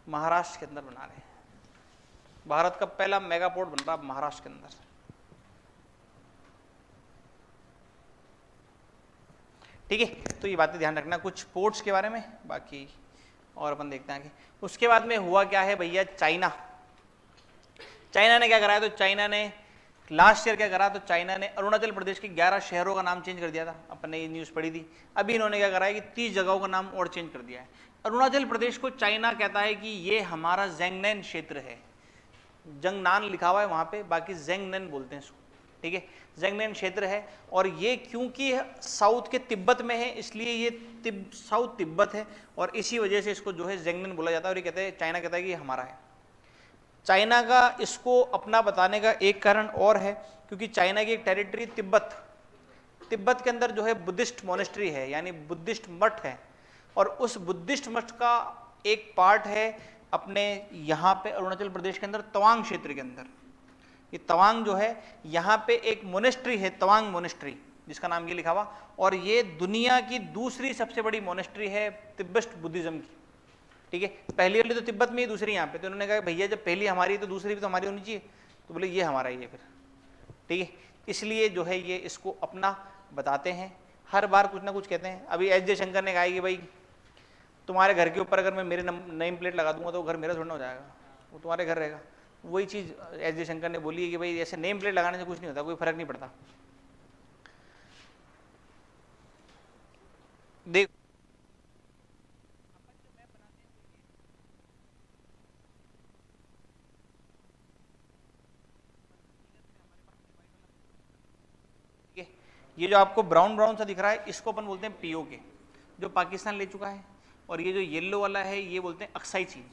Speaker 1: महाराष्ट्र के अंदर बना रहे हैं। भारत का पहला मेगा पोर्ट बन रहा है महाराष्ट्र के अंदर। ठीक है। तो ये बातें ध्यान रखना कुछ पोर्ट्स के बारे में, बाकी और अपन देखते हैं आगे। उसके बाद में हुआ क्या है भैया, चाइना ने क्या करा है? तो चाइना ने लास्ट ईयर क्या करा? तो चाइना ने अरुणाचल प्रदेश के 11 शहरों का नाम चेंज कर दिया था, अपन ने ये न्यूज़ पढ़ी थी। अभी इन्होंने क्या करा है कि 30 जगहों का नाम और चेंज कर दिया है। अरुणाचल प्रदेश को चाइना कहता है कि ये हमारा ज़ेंगनैन क्षेत्र है, जंगनान लिखा हुआ है वहाँ पे, बाकी ज़ेंगनैन बोलते हैं इसको। ठीक है, ज़ेंगनैन क्षेत्र है। और ये क्योंकि साउथ के तिब्बत में है इसलिए ये साउथ तिब्बत है, और इसी वजह से इसको जो है ज़ेंगनैन बोला जाता है। और ये कहते हैं, चाइना कहता है कि ये हमारा है। चाइना का इसको अपना बताने का एक कारण और है, क्योंकि चाइना की एक टेरिटरी तिब्बत के अंदर जो है बुद्धिस्ट मोनेस्ट्री है, यानी बुद्धिस्ट मठ है। और उस बुद्धिस्ट मठ का एक पार्ट है अपने यहाँ पे अरुणाचल प्रदेश के अंदर तवांग क्षेत्र के अंदर। ये तवांग जो है, यहाँ पे एक मोनेस्ट्री है, तवांग मोनेस्ट्री, जिसका नाम ये लिखा हुआ। और ये दुनिया की दूसरी सबसे बड़ी मोनेस्ट्री है तिब्बत बुद्धिज्म की। ठीक है, पहली वाली तो तिब्बत में ही, दूसरी यहाँ पे। तो उन्होंने कहा भैया जब पहली हमारी है तो दूसरी भी तो हमारी होनी चाहिए, तो बोले ये हमारा ही है फिर। ठीक है, इसलिए जो है ये इसको अपना बताते हैं, हर बार कुछ ना कुछ कहते हैं। अभी एस जयशंकर ने कहा कि भाई तुम्हारे घर के ऊपर अगर मैं मेरे नेम प्लेट लगा दूंगा तो घर मेरा थोड़ा ना हो जाएगा, वो तुम्हारे घर रहेगा। वही चीज़ एस जयशंकर ने बोली है कि भाई ऐसे नेम प्लेट लगाने से कुछ नहीं होता, कोई फर्क नहीं पड़ता। देख ये जो आपको ब्राउन ब्राउन सा दिख रहा है इसको अपन बोलते हैं POK, जो पाकिस्तान ले चुका है। और ये जो येलो वाला है ये बोलते हैं अक्साई चीन।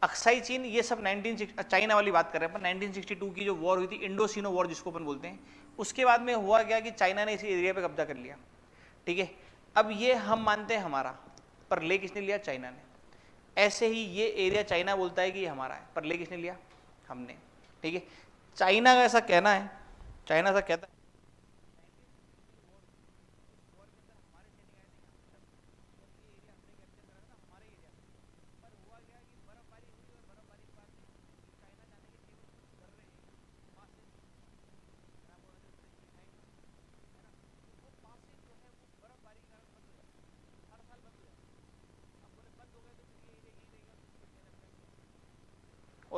Speaker 1: अक्साई चीन ये सब 1960 चाइना वाली बात कर रहे हैं अपन, 1962 की जो वॉर हुई थी, इंडो सीनो वॉर जिसको अपन बोलते हैं, उसके बाद में हुआ क्या कि चाइना ने इस एरिया पे कब्जा कर लिया। ठीक है, अब ये हम मानते हैं हमारा, पर ले किसने लिया? चाइना ने। ऐसे ही ये एरिया चाइना बोलता है कि ये हमारा है, पर ले किसने लिया? हमने। ठीक है, चाइना का ऐसा कहना है, चाइना ऐसा कहता है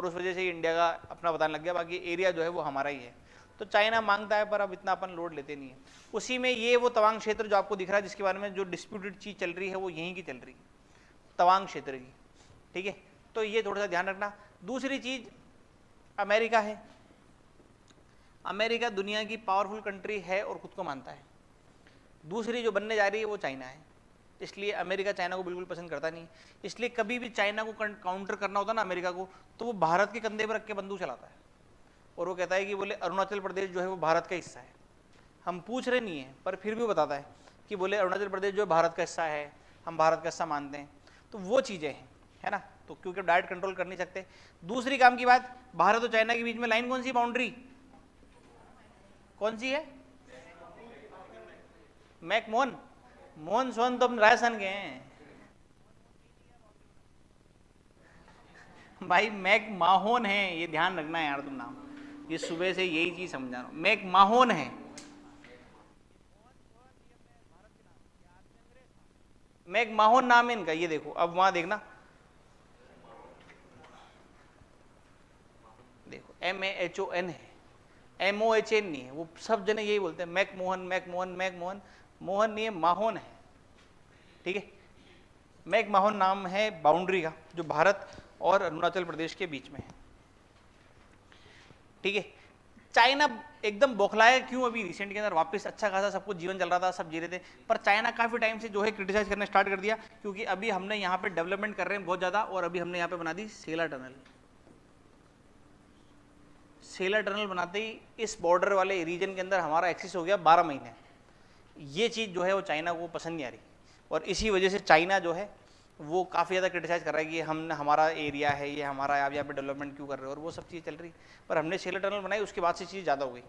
Speaker 1: और उस वजह से ही इंडिया का अपना बताने लग गया, बाकी एरिया जो है वो हमारा ही है। तो चाइना मांगता है पर अब इतना अपन लोड लेते नहीं है। उसी में ये वो तवांग क्षेत्र जो आपको दिख रहा है, जिसके बारे में जो डिस्प्यूटेड चीज चल रही है वो यहीं की चल रही है, तवांग क्षेत्र की, ठीक है। तो ये थोड़ा सा ध्यान रखना। दूसरी चीज अमेरिका है। अमेरिका दुनिया की पावरफुल कंट्री है और खुद को मानता है। दूसरी जो बनने जा रही है वो चाइना है, इसलिए अमेरिका चाइना को बिल्कुल पसंद करता नहीं। इसलिए कभी भी चाइना को काउंटर करना होता ना अमेरिका को, तो वो भारत के कंधे पर रख के बंदूक चलाता है और वो कहता है कि बोले अरुणाचल प्रदेश जो है वो भारत का हिस्सा है। हम पूछ रहे नहीं है पर फिर भी वो बताता है कि बोले अरुणाचल प्रदेश जो भारत का हिस्सा है, हम भारत का हिस्सा मानते हैं। तो वो चीज़ें हैं, है ना। तो क्योंकि डायरेक्ट कंट्रोल कर नहीं सकते। दूसरी काम की बात, भारत और चाइना के बीच में लाइन कौन सी, बाउंड्री कौन सी है? मैकमोहन, मोहन सोहन तो हम राजस्थान के हैं भाई। मैक माहोन है, ये ध्यान रखना है यार तुम नाम, ये सुबह से यही चीज समझा रहा हूं। मैक माहोन है, मैक माहोन नाम है इनका। ये देखो अब वहां देखना, देखो MAHON है, MOHN नहीं है। वो सब जने यही बोलते हैं मैक मोहन, मैक मोहन, मैक मोहन। मोहन नहीं है, माहोन है, ठीक है। मैक माहोन नाम है बाउंड्री का, जो भारत और अरुणाचल प्रदेश के बीच में है, ठीक है। चाइना एकदम बौखलाया क्यों? अभी रिसेंट के अंदर वापस अच्छा खासा सब कुछ जीवन चल रहा था, सब जी रहे थे, पर चाइना काफी टाइम से जो है क्रिटिसाइज करना स्टार्ट कर दिया, क्योंकि अभी हमने यहाँ पे डेवलपमेंट कर रहे हैं बहुत ज्यादा, और अभी हमने यहाँ पे बना दी सेला टनल। सेला टनल बनाते ही इस बॉर्डर वाले रीजन के अंदर हमारा एक्सेस हो गया 12 महीने। ये चीज़ जो है वो चाइना को पसंद नहीं आ रही, और इसी वजह से चाइना जो है वो काफ़ी ज़्यादा क्रिटिसाइज कर रहा है कि हम हमारा एरिया है, ये हमारा, आप यहाँ पे डेवलपमेंट क्यों कर रहे हो, और वो सब चीज़ चल रही। पर हमने सेलर टनल बनाई, उसके बाद से चीज़ ज़्यादा हो गई,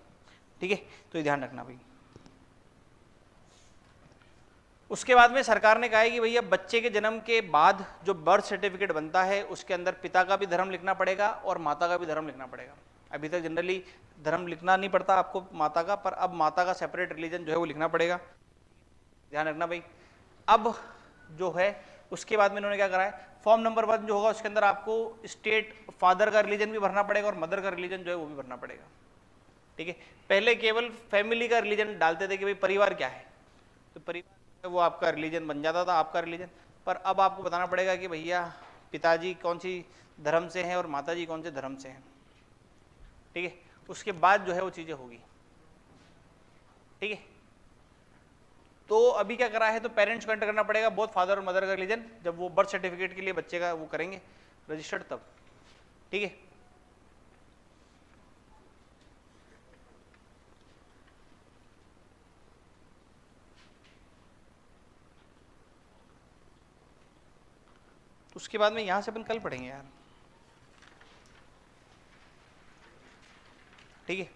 Speaker 1: ठीक है। तो ये ध्यान रखना भाई। उसके बाद में सरकार ने कहा है कि भैया बच्चे के जन्म के बाद जो बर्थ सर्टिफिकेट बनता है उसके अंदर पिता का भी धर्म लिखना पड़ेगा और माता का भी धर्म लिखना पड़ेगा। अभी तक जनरली धर्म लिखना नहीं पड़ता आपको माता का, पर अब माता का सेपरेट रिलीजन जो है वो लिखना पड़ेगा, ध्यान रखना भाई। अब जो है उसके बाद में इन्होंने क्या करा है, फॉर्म नंबर 1 जो होगा उसके अंदर आपको स्टेट फादर का रिलीजन भी भरना पड़ेगा और मदर का रिलीजन जो है वो भी भरना पड़ेगा, ठीक है। पहले केवल फैमिली का रिलीजन डालते थे कि भाई परिवार क्या है, तो परिवार वो आपका रिलीजन बन जाता था, आपका रिलीजन। पर अब आपको बताना पड़ेगा कि भैया पिताजी कौन सी धर्म से हैं और माताजी कौन से धर्म से हैं, ठीक है। उसके बाद जो है वो चीजें होगी, ठीक है। तो अभी क्या करा है, तो पेरेंट्स को एंटर करना पड़ेगा बोथ फादर और मदर का रिलीजन, जब वो बर्थ सर्टिफिकेट के लिए बच्चे का वो करेंगे रजिस्टर्ड तब, ठीक है। उसके बाद में यहां से अपन कल पढ़ेंगे यार, ठीक है।